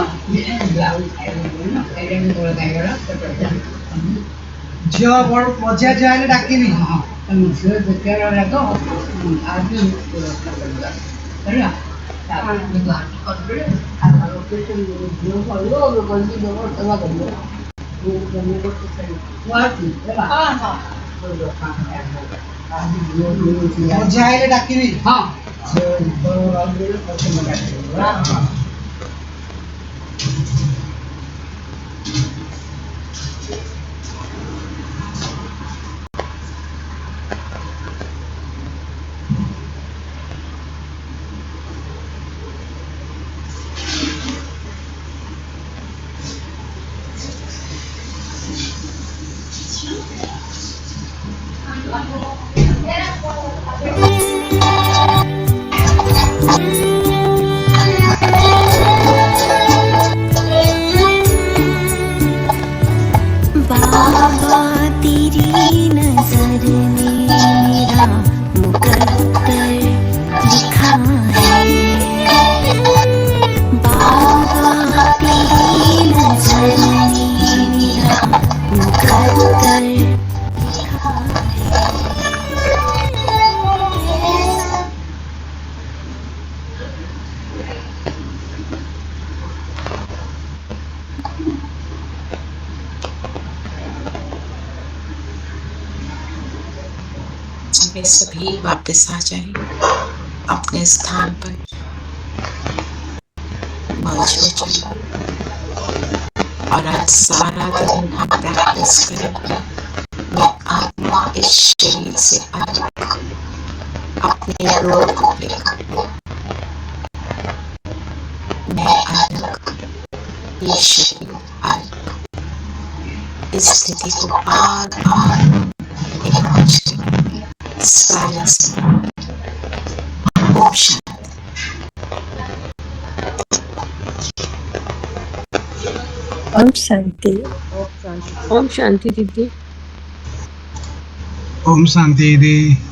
ଝିଅ ମଝିଆ ଝିଅ ହେଲେ ଡାକିବି। ମଝିଆ ହେଲେ ଡାକିବି। बाबा तेरी नजर ने मेरा मुकद्दर लिखा है। बाबा तेरी नजर ने मेरा मुकद्दर लिखा है। वे सभी वापस आ जाएं अपने स्थान पर, मर्ज हो जाएं। और आज सारा दिन हम प्रैक्टिस करेंगे। मैं आत्मा इस शरीर से अलग, अपने रोग को लेकर मैं अलग, ये शरीर अलग। इस स्थिति को बार बार साइलेंस ओम शांति। ओम शांति दीदी। ओम शांति दीदी।